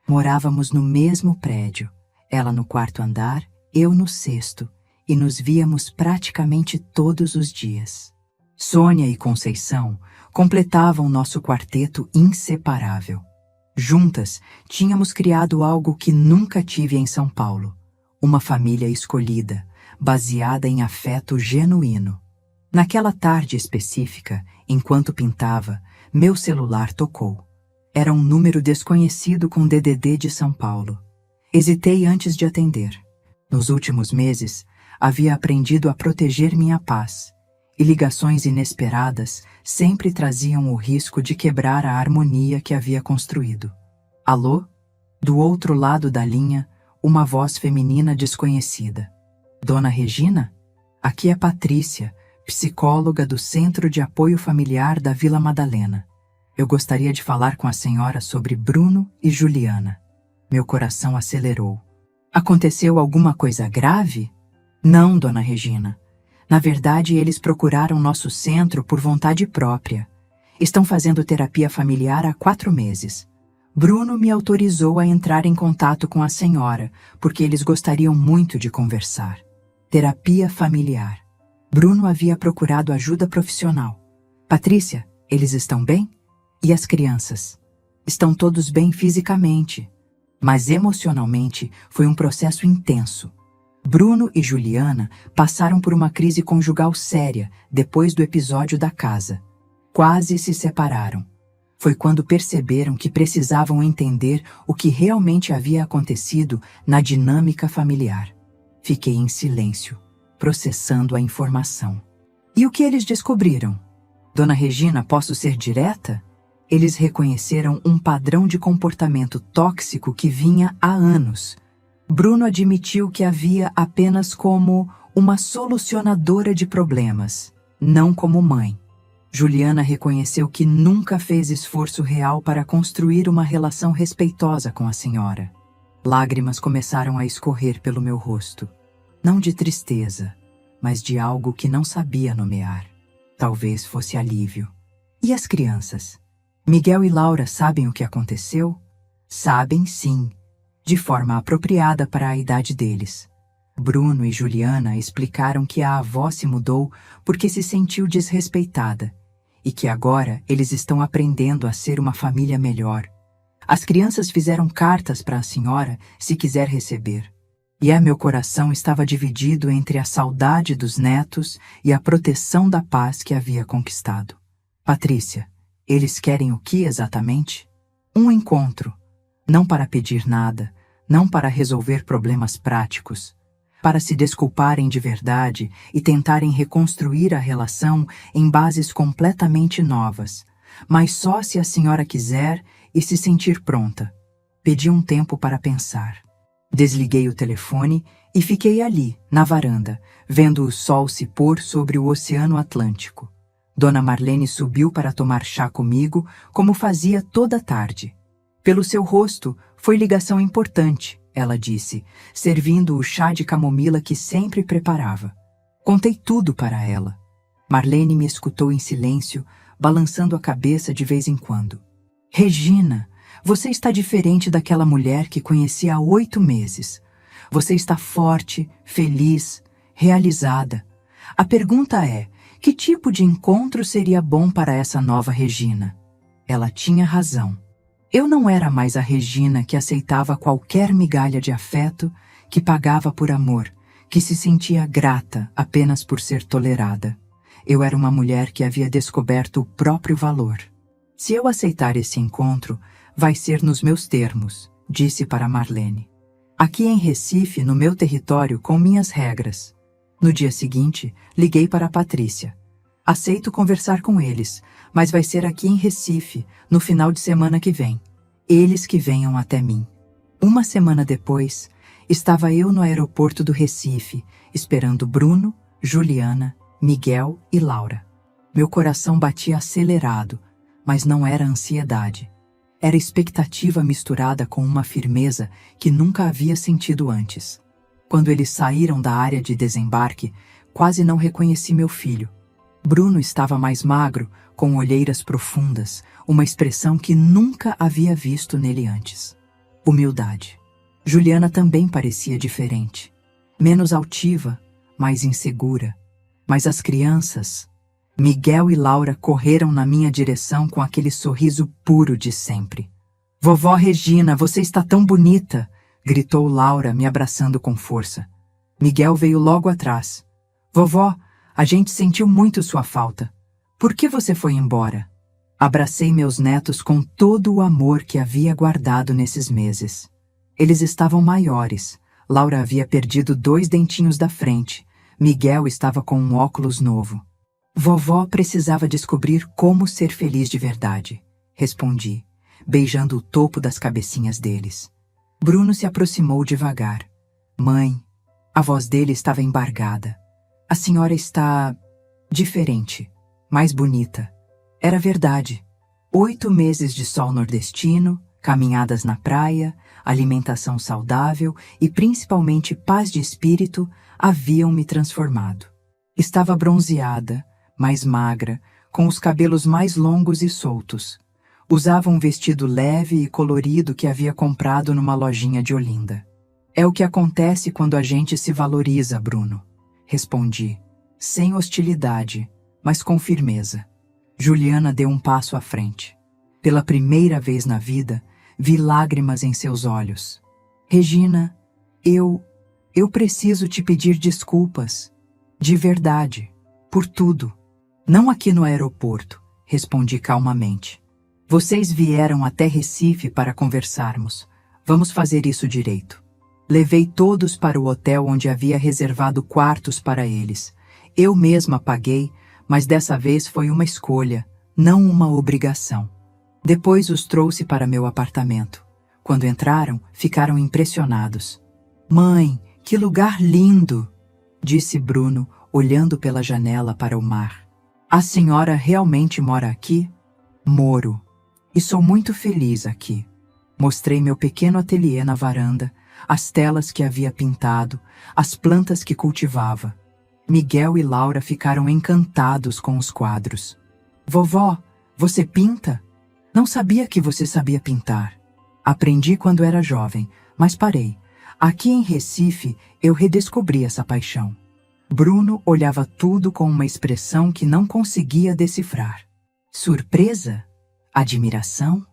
Morávamos no mesmo prédio, ela no 4º andar, eu no 6º, e nos víamos praticamente todos os dias. Sônia e Conceição completavam nosso quarteto inseparável. Juntas, tínhamos criado algo que nunca tive em São Paulo, uma família escolhida, baseada em afeto genuíno. Naquela tarde específica, enquanto pintava, meu celular tocou. Era um número desconhecido com DDD de São Paulo. Hesitei antes de atender. Nos últimos meses, havia aprendido a proteger minha paz, e ligações inesperadas sempre traziam o risco de quebrar a harmonia que havia construído. Alô? Do outro lado da linha, uma voz feminina desconhecida. Dona Regina? Aqui é Patrícia, psicóloga do Centro de Apoio Familiar da Vila Madalena. Eu gostaria de falar com a senhora sobre Bruno e Juliana. Meu coração acelerou. Aconteceu alguma coisa grave? Não, Dona Regina. Na verdade, eles procuraram nosso centro por vontade própria. Estão fazendo terapia familiar há 4 meses. Bruno me autorizou a entrar em contato com a senhora, porque eles gostariam muito de conversar. Terapia familiar. Bruno havia procurado ajuda profissional. Patrícia, eles estão bem? E as crianças? Estão todos bem fisicamente, mas emocionalmente foi um processo intenso. Bruno e Juliana passaram por uma crise conjugal séria depois do episódio da casa. Quase se separaram. Foi quando perceberam que precisavam entender o que realmente havia acontecido na dinâmica familiar. Fiquei em silêncio, processando a informação. E o que eles descobriram? Dona Regina, posso ser direta? Eles reconheceram um padrão de comportamento tóxico que vinha há anos. Bruno admitiu que havia apenas como uma solucionadora de problemas, não como mãe. Juliana reconheceu que nunca fez esforço real para construir uma relação respeitosa com a senhora. Lágrimas começaram a escorrer pelo meu rosto. Não de tristeza, mas de algo que não sabia nomear. Talvez fosse alívio. E as crianças? Miguel e Laura sabem o que aconteceu? Sabem, sim, de forma apropriada para a idade deles. Bruno e Juliana explicaram que a avó se mudou porque se sentiu desrespeitada e que agora eles estão aprendendo a ser uma família melhor. As crianças fizeram cartas para a senhora se quiser receber. E meu coração estava dividido entre a saudade dos netos e a proteção da paz que havia conquistado. Patrícia, eles querem o que exatamente? Um encontro. Não para pedir nada, não para resolver problemas práticos, para se desculparem de verdade e tentarem reconstruir a relação em bases completamente novas, mas só se a senhora quiser e se sentir pronta. Pedi um tempo para pensar. Desliguei o telefone e fiquei ali, na varanda, vendo o sol se pôr sobre o Oceano Atlântico. Dona Marlene subiu para tomar chá comigo, como fazia toda tarde. Pelo seu rosto, foi ligação importante, ela disse, servindo o chá de camomila que sempre preparava. Contei tudo para ela. Marlene me escutou em silêncio, balançando a cabeça de vez em quando. Regina, você está diferente daquela mulher que conheci há 8 meses. Você está forte, feliz, realizada. A pergunta é, que tipo de encontro seria bom para essa nova Regina? Ela tinha razão. Eu não era mais a Regina que aceitava qualquer migalha de afeto, que pagava por amor, que se sentia grata apenas por ser tolerada. Eu era uma mulher que havia descoberto o próprio valor. Se eu aceitar esse encontro, Vai ser nos meus termos, disse para Marlene. Aqui em Recife, no meu território, com minhas regras. No dia seguinte, liguei para a Patrícia. Aceito conversar com eles, mas vai ser aqui em Recife, no final de semana que vem. Eles que venham até mim. Uma semana depois, estava eu no aeroporto do Recife, esperando Bruno, Juliana, Miguel e Laura. Meu coração batia acelerado, mas não era ansiedade. Era expectativa misturada com uma firmeza que nunca havia sentido antes. Quando eles saíram da área de desembarque, quase não reconheci meu filho. Bruno estava mais magro, com olheiras profundas, uma expressão que nunca havia visto nele antes. Humildade. Juliana também parecia diferente. Menos altiva, mais insegura. Mas as crianças... Miguel e Laura correram na minha direção com aquele sorriso puro de sempre. "Vovó Regina, você está tão bonita!" gritou Laura, me abraçando com força. Miguel veio logo atrás. "Vovó, a gente sentiu muito sua falta. Por que você foi embora?" Abracei meus netos com todo o amor que havia guardado nesses meses. Eles estavam maiores. Laura havia perdido 2 dentinhos da frente. Miguel estava com um óculos novo. "Vovó precisava descobrir como ser feliz de verdade", respondi, beijando o topo das cabecinhas deles. Bruno se aproximou devagar. "Mãe", a voz dele estava embargada. "A senhora está... diferente, mais bonita." Era verdade. 8 meses de sol nordestino, caminhadas na praia, alimentação saudável e principalmente paz de espírito haviam me transformado. Estava bronzeada, mais magra, com os cabelos mais longos e soltos. Usava um vestido leve e colorido que havia comprado numa lojinha de Olinda. "É o que acontece quando a gente se valoriza, Bruno", respondi, sem hostilidade, mas com firmeza. Juliana deu um passo à frente. Pela primeira vez na vida, vi lágrimas em seus olhos. "Regina, eu preciso te pedir desculpas. De verdade. Por tudo." "Não aqui no aeroporto", respondi calmamente. "Vocês vieram até Recife para conversarmos. Vamos fazer isso direito." Levei todos para o hotel onde havia reservado quartos para eles. Eu mesma paguei, mas dessa vez foi uma escolha, não uma obrigação. Depois os trouxe para meu apartamento. Quando entraram, ficaram impressionados. "Mãe, que lugar lindo!" disse Bruno, olhando pela janela para o mar. "A senhora realmente mora aqui?" "Moro. E sou muito feliz aqui." Mostrei meu pequeno ateliê na varanda, as telas que havia pintado, as plantas que cultivava. Miguel e Laura ficaram encantados com os quadros. "Vovó, você pinta? Não sabia que você sabia pintar." "Aprendi quando era jovem, mas parei. Aqui em Recife, eu redescobri essa paixão." Bruno olhava tudo com uma expressão que não conseguia decifrar. Surpresa? Admiração?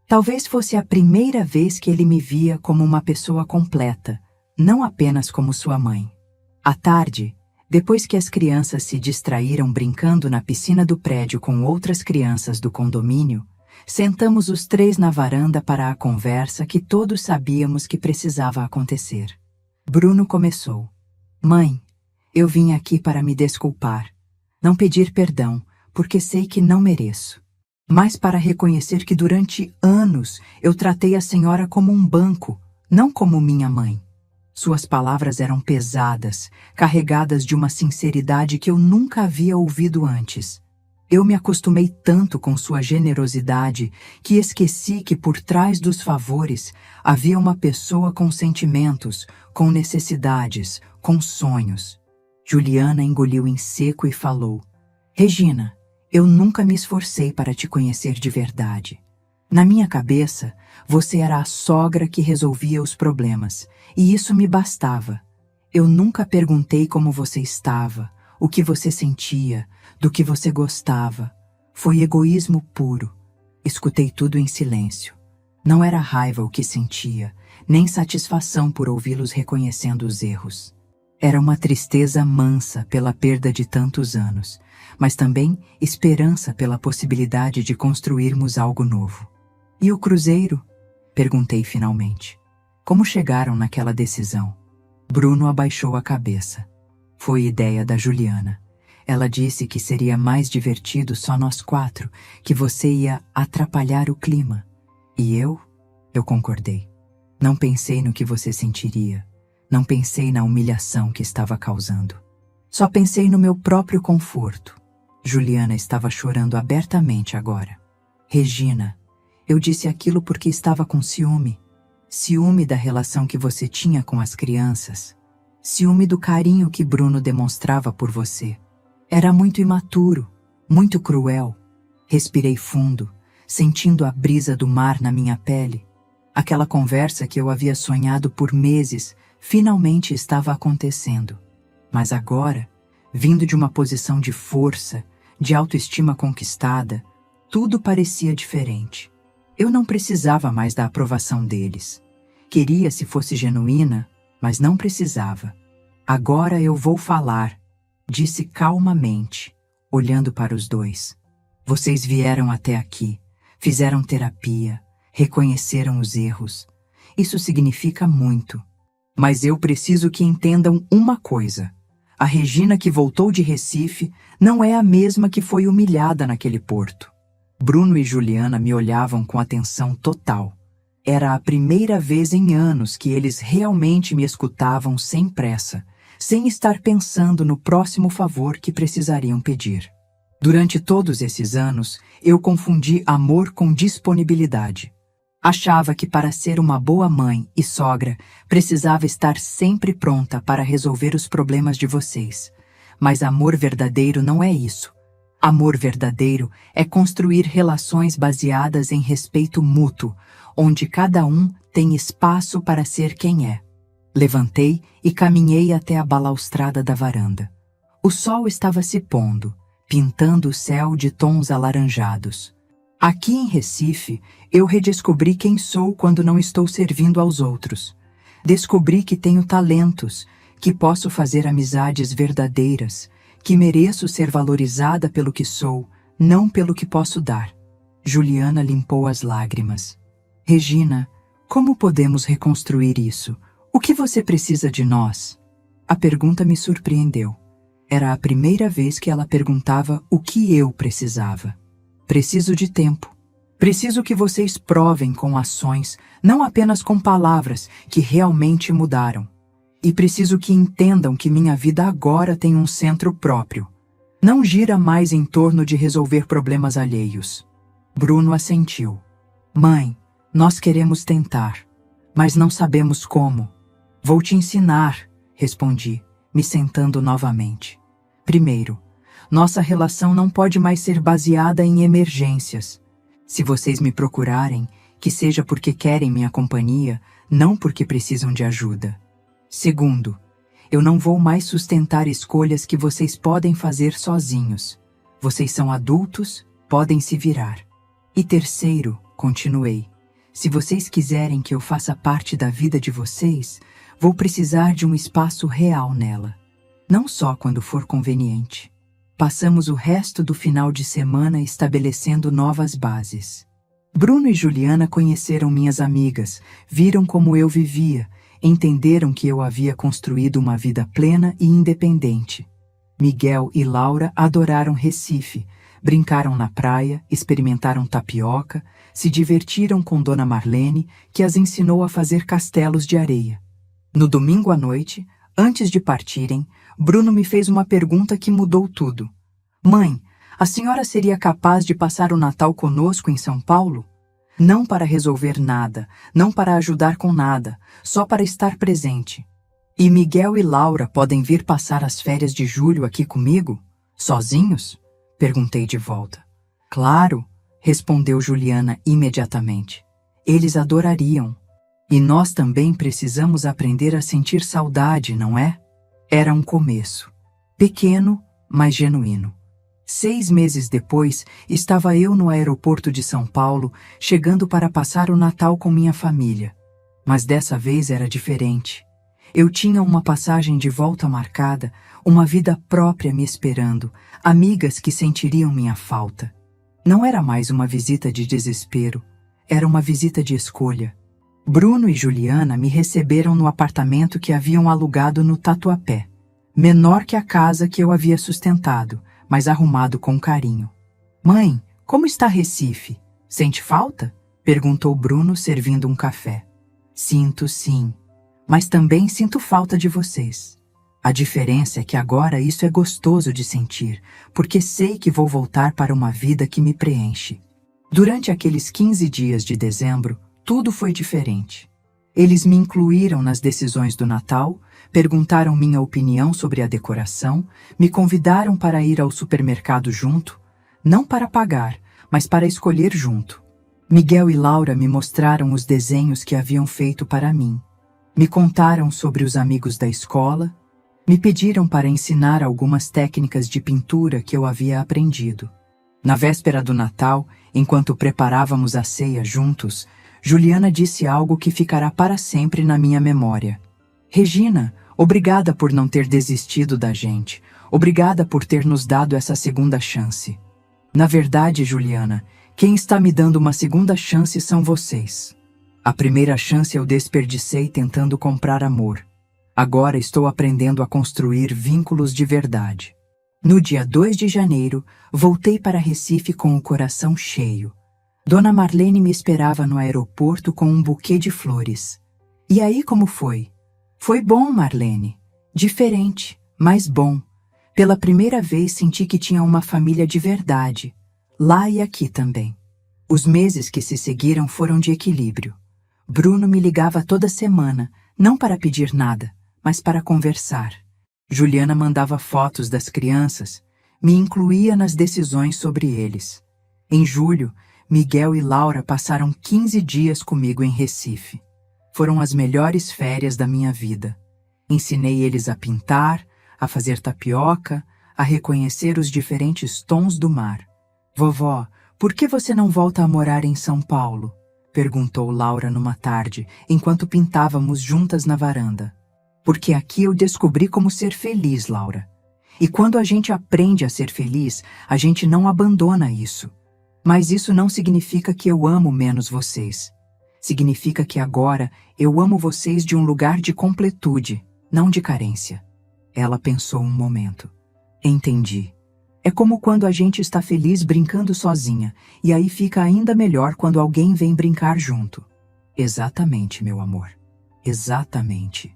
Talvez fosse a primeira vez que ele me via como uma pessoa completa, não apenas como sua mãe. À tarde, depois que as crianças se distraíram brincando na piscina do prédio com outras crianças do condomínio, sentamos os 3 na varanda para a conversa que todos sabíamos que precisava acontecer. Bruno começou. "Mãe, eu vim aqui para me desculpar. Não pedir perdão, porque sei que não mereço. Mas para reconhecer que durante anos eu tratei a senhora como um banco, não como minha mãe." Suas palavras eram pesadas, carregadas de uma sinceridade que eu nunca havia ouvido antes. Eu me acostumei tanto com sua generosidade que esqueci que por trás dos favores havia uma pessoa com sentimentos, com necessidades, com sonhos. Juliana engoliu em seco e falou: "Regina, eu nunca me esforcei para te conhecer de verdade. Na minha cabeça, você era a sogra que resolvia os problemas, e isso me bastava. Eu nunca perguntei como você estava, o que você sentia, do que você gostava. Foi egoísmo puro. Escutei tudo em silêncio. Não era raiva o que sentia, nem satisfação por ouvi-los reconhecendo os erros. Era uma tristeza mansa pela perda de tantos anos, mas também esperança pela possibilidade de construirmos algo novo. E o cruzeiro? Perguntei finalmente. Como chegaram naquela decisão? Bruno abaixou a cabeça. Foi ideia da Juliana. Ela disse que seria mais divertido só nós 4, que você ia atrapalhar o clima. E eu concordei. Não pensei no que você sentiria. Não pensei na humilhação que estava causando. Só pensei no meu próprio conforto. Juliana estava chorando abertamente agora. Regina, eu disse aquilo porque estava com ciúme. Ciúme da relação que você tinha com as crianças. Ciúme do carinho que Bruno demonstrava por você. Era muito imaturo, muito cruel. Respirei fundo, sentindo a brisa do mar na minha pele. Aquela conversa que eu havia sonhado por meses finalmente estava acontecendo. Mas agora, vindo de uma posição de força, de autoestima conquistada, tudo parecia diferente. Eu não precisava mais da aprovação deles. Queria se fosse genuína, mas não precisava. Agora eu vou falar, disse calmamente, olhando para os dois. Vocês vieram até aqui, fizeram terapia, reconheceram os erros. Isso significa muito. Mas eu preciso que entendam uma coisa. A Regina que voltou de Recife não é a mesma que foi humilhada naquele porto. Bruno e Juliana me olhavam com atenção total. Era a primeira vez em anos que eles realmente me escutavam sem pressa, sem estar pensando no próximo favor que precisariam pedir. Durante todos esses anos, eu confundi amor com disponibilidade. Achava que para ser uma boa mãe e sogra, precisava estar sempre pronta para resolver os problemas de vocês. Mas amor verdadeiro não é isso. Amor verdadeiro é construir relações baseadas em respeito mútuo, onde cada um tem espaço para ser quem é. Levantei e caminhei até a balaustrada da varanda. O sol estava se pondo, pintando o céu de tons alaranjados. Aqui em Recife, eu redescobri quem sou quando não estou servindo aos outros. Descobri que tenho talentos, que posso fazer amizades verdadeiras, que mereço ser valorizada pelo que sou, não pelo que posso dar. Juliana limpou as lágrimas. Regina, como podemos reconstruir isso? O que você precisa de nós? A pergunta me surpreendeu. Era a primeira vez que ela perguntava o que eu precisava. Preciso de tempo. Preciso que vocês provem com ações, não apenas com palavras, que realmente mudaram. E preciso que entendam que minha vida agora tem um centro próprio. Não gira mais em torno de resolver problemas alheios. Bruno assentiu. Mãe, nós queremos tentar, mas não sabemos como. Vou te ensinar, respondi, me sentando novamente. Primeiro, nossa relação não pode mais ser baseada em emergências. Se vocês me procurarem, que seja porque querem minha companhia, não porque precisam de ajuda. Segundo, eu não vou mais sustentar escolhas que vocês podem fazer sozinhos. Vocês são adultos, podem se virar. E terceiro, continuei, se vocês quiserem que eu faça parte da vida de vocês, vou precisar de um espaço real nela. Não só quando for conveniente. Passamos o resto do final de semana estabelecendo novas bases. Bruno e Juliana conheceram minhas amigas, viram como eu vivia, entenderam que eu havia construído uma vida plena e independente. Miguel e Laura adoraram Recife, brincaram na praia, experimentaram tapioca, se divertiram com Dona Marlene, que as ensinou a fazer castelos de areia. No domingo à noite, antes de partirem, Bruno me fez uma pergunta que mudou tudo. Mãe, a senhora seria capaz de passar o Natal conosco em São Paulo? Não para resolver nada, não para ajudar com nada, só para estar presente. E Miguel e Laura podem vir passar as férias de julho aqui comigo? Sozinhos? Perguntei de volta. Claro, respondeu Juliana imediatamente. Eles adorariam. E nós também precisamos aprender a sentir saudade, não é? Era um começo. Pequeno, mas genuíno. 6 meses depois, estava eu no aeroporto de São Paulo, chegando para passar o Natal com minha família. Mas dessa vez era diferente. Eu tinha uma passagem de volta marcada, uma vida própria me esperando, amigas que sentiriam minha falta. Não era mais uma visita de desespero. Era uma visita de escolha. Bruno e Juliana me receberam no apartamento que haviam alugado no Tatuapé, menor que a casa que eu havia sustentado, mas arrumado com carinho. Mãe, como está Recife? Sente falta? Perguntou Bruno, servindo um café. Sinto, sim, mas também sinto falta de vocês. A diferença é que agora isso é gostoso de sentir, porque sei que vou voltar para uma vida que me preenche. Durante aqueles 15 dias de dezembro, tudo foi diferente. Eles me incluíram nas decisões do Natal, perguntaram minha opinião sobre a decoração, me convidaram para ir ao supermercado junto, não para pagar, mas para escolher junto. Miguel e Laura me mostraram os desenhos que haviam feito para mim. Me contaram sobre os amigos da escola, me pediram para ensinar algumas técnicas de pintura que eu havia aprendido. Na véspera do Natal, enquanto preparávamos a ceia juntos, Juliana disse algo que ficará para sempre na minha memória. Regina, obrigada por não ter desistido da gente. Obrigada por ter nos dado essa segunda chance. Na verdade, Juliana, quem está me dando uma segunda chance são vocês. A primeira chance eu desperdicei tentando comprar amor. Agora estou aprendendo a construir vínculos de verdade. No dia 2 de janeiro, voltei para Recife com o coração cheio. Dona Marlene me esperava no aeroporto com um buquê de flores. E aí como foi? Foi bom, Marlene. Diferente, mas bom. Pela primeira vez senti que tinha uma família de verdade. Lá e aqui também. Os meses que se seguiram foram de equilíbrio. Bruno me ligava toda semana, não para pedir nada, mas para conversar. Juliana mandava fotos das crianças, me incluía nas decisões sobre eles. Em julho, Miguel e Laura passaram 15 dias comigo em Recife. Foram as melhores férias da minha vida. Ensinei eles a pintar, a fazer tapioca, a reconhecer os diferentes tons do mar. Vovó, por que você não volta a morar em São Paulo? Perguntou Laura numa tarde, enquanto pintávamos juntas na varanda. Porque aqui eu descobri como ser feliz, Laura. E quando a gente aprende a ser feliz, a gente não abandona isso. Mas isso não significa que eu amo menos vocês. Significa que agora eu amo vocês de um lugar de completude, não de carência. Ela pensou um momento. Entendi. É como quando a gente está feliz brincando sozinha, e aí fica ainda melhor quando alguém vem brincar junto. Exatamente, meu amor. Exatamente.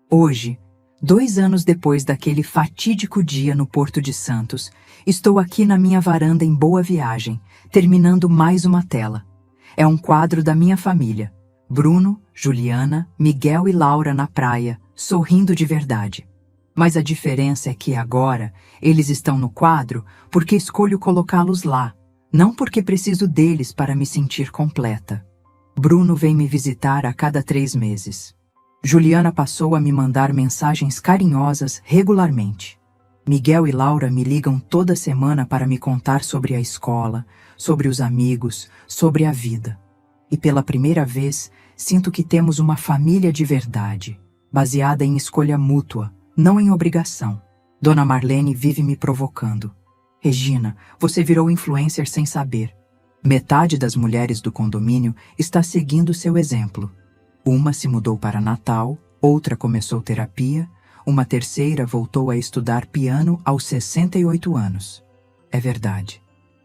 Hoje, 2 anos depois daquele fatídico dia no Porto de Santos, estou aqui na minha varanda em Boa Viagem, terminando mais uma tela. É um quadro da minha família. Bruno, Juliana, Miguel e Laura na praia, sorrindo de verdade. Mas a diferença é que agora eles estão no quadro porque escolho colocá-los lá, não porque preciso deles para me sentir completa. Bruno vem me visitar a cada 3 meses. Juliana passou a me mandar mensagens carinhosas regularmente. Miguel e Laura me ligam toda semana para me contar sobre a escola, sobre os amigos, sobre a vida. E pela primeira vez, sinto que temos uma família de verdade, baseada em escolha mútua, não em obrigação. Dona Marlene vive me provocando. Regina, você virou influencer sem saber. Metade das mulheres do condomínio está seguindo seu exemplo. Uma se mudou para Natal, outra começou terapia, uma terceira voltou a estudar piano aos 68 anos. É verdade.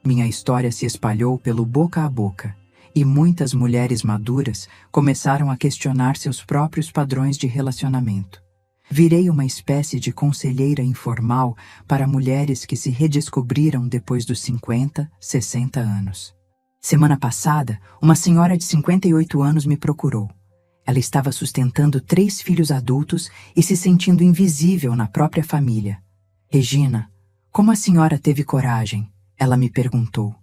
Minha história se espalhou pelo boca a boca, e muitas mulheres maduras começaram a questionar seus próprios padrões de relacionamento. Virei uma espécie de conselheira informal para mulheres que se redescobriram depois dos 50, 60 anos. Semana passada, uma senhora de 58 anos me procurou. Ela estava sustentando 3 filhos adultos e se sentindo invisível na própria família. Regina, como a senhora teve coragem? Ela me perguntou.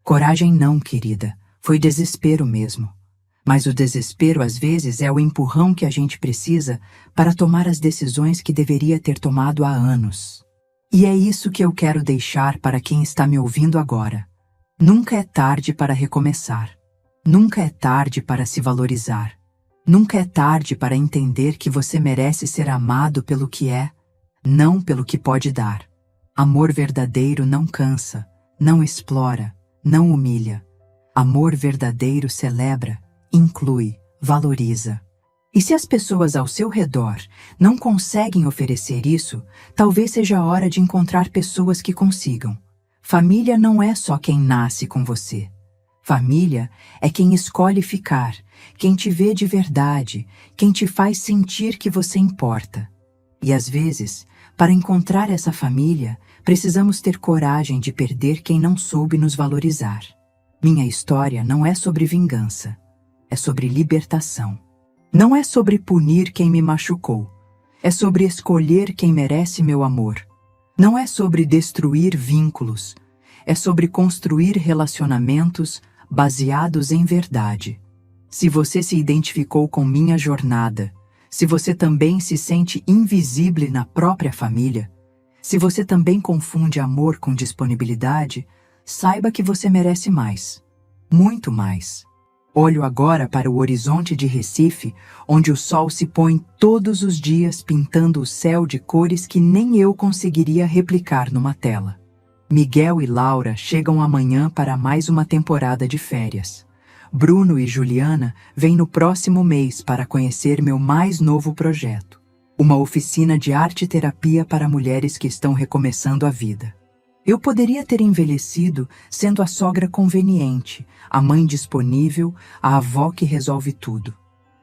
Coragem não, querida. Foi desespero mesmo. Mas o desespero às vezes é o empurrão que a gente precisa para tomar as decisões que deveria ter tomado há anos. E é isso que eu quero deixar para quem está me ouvindo agora. Nunca é tarde para recomeçar. Nunca é tarde para se valorizar. Nunca é tarde para entender que você merece ser amado pelo que é, não pelo que pode dar. Amor verdadeiro não cansa, não explora, não humilha. Amor verdadeiro celebra, inclui, valoriza. E se as pessoas ao seu redor não conseguem oferecer isso, talvez seja a hora de encontrar pessoas que consigam. Família não é só quem nasce com você. Família é quem escolhe ficar, quem te vê de verdade, quem te faz sentir que você importa. E às vezes, para encontrar essa família, precisamos ter coragem de perder quem não soube nos valorizar. Minha história não é sobre vingança, é sobre libertação. Não é sobre punir quem me machucou, é sobre escolher quem merece meu amor. Não é sobre destruir vínculos, é sobre construir relacionamentos baseados em verdade. Se você se identificou com minha jornada, se você também se sente invisível na própria família, se você também confunde amor com disponibilidade, saiba que você merece mais. Muito mais. Olho agora para o horizonte de Recife, onde o sol se põe todos os dias pintando o céu de cores que nem eu conseguiria replicar numa tela. Miguel e Laura chegam amanhã para mais uma temporada de férias. Bruno e Juliana vêm no próximo mês para conhecer meu mais novo projeto, uma oficina de arte-terapia para mulheres que estão recomeçando a vida. Eu poderia ter envelhecido sendo a sogra conveniente, a mãe disponível, a avó que resolve tudo.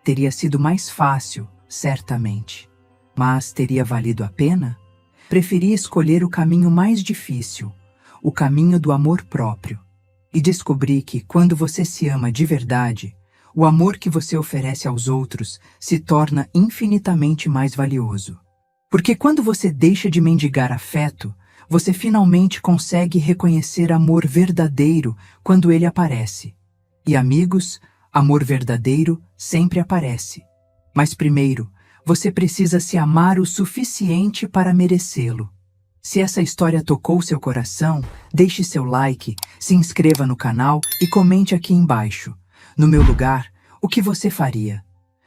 Teria sido mais fácil, certamente. Mas teria valido a pena? Preferi escolher o caminho mais difícil, o caminho do amor próprio. E descobri que, quando você se ama de verdade, o amor que você oferece aos outros se torna infinitamente mais valioso. Porque quando você deixa de mendigar afeto, você finalmente consegue reconhecer amor verdadeiro quando ele aparece. E amigos, amor verdadeiro sempre aparece. Mas primeiro, você precisa se amar o suficiente para merecê-lo. Se essa história tocou seu coração, deixe seu like, se inscreva no canal e comente aqui embaixo. No meu lugar, o que você faria?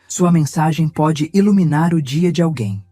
Sua mensagem pode iluminar o dia de alguém.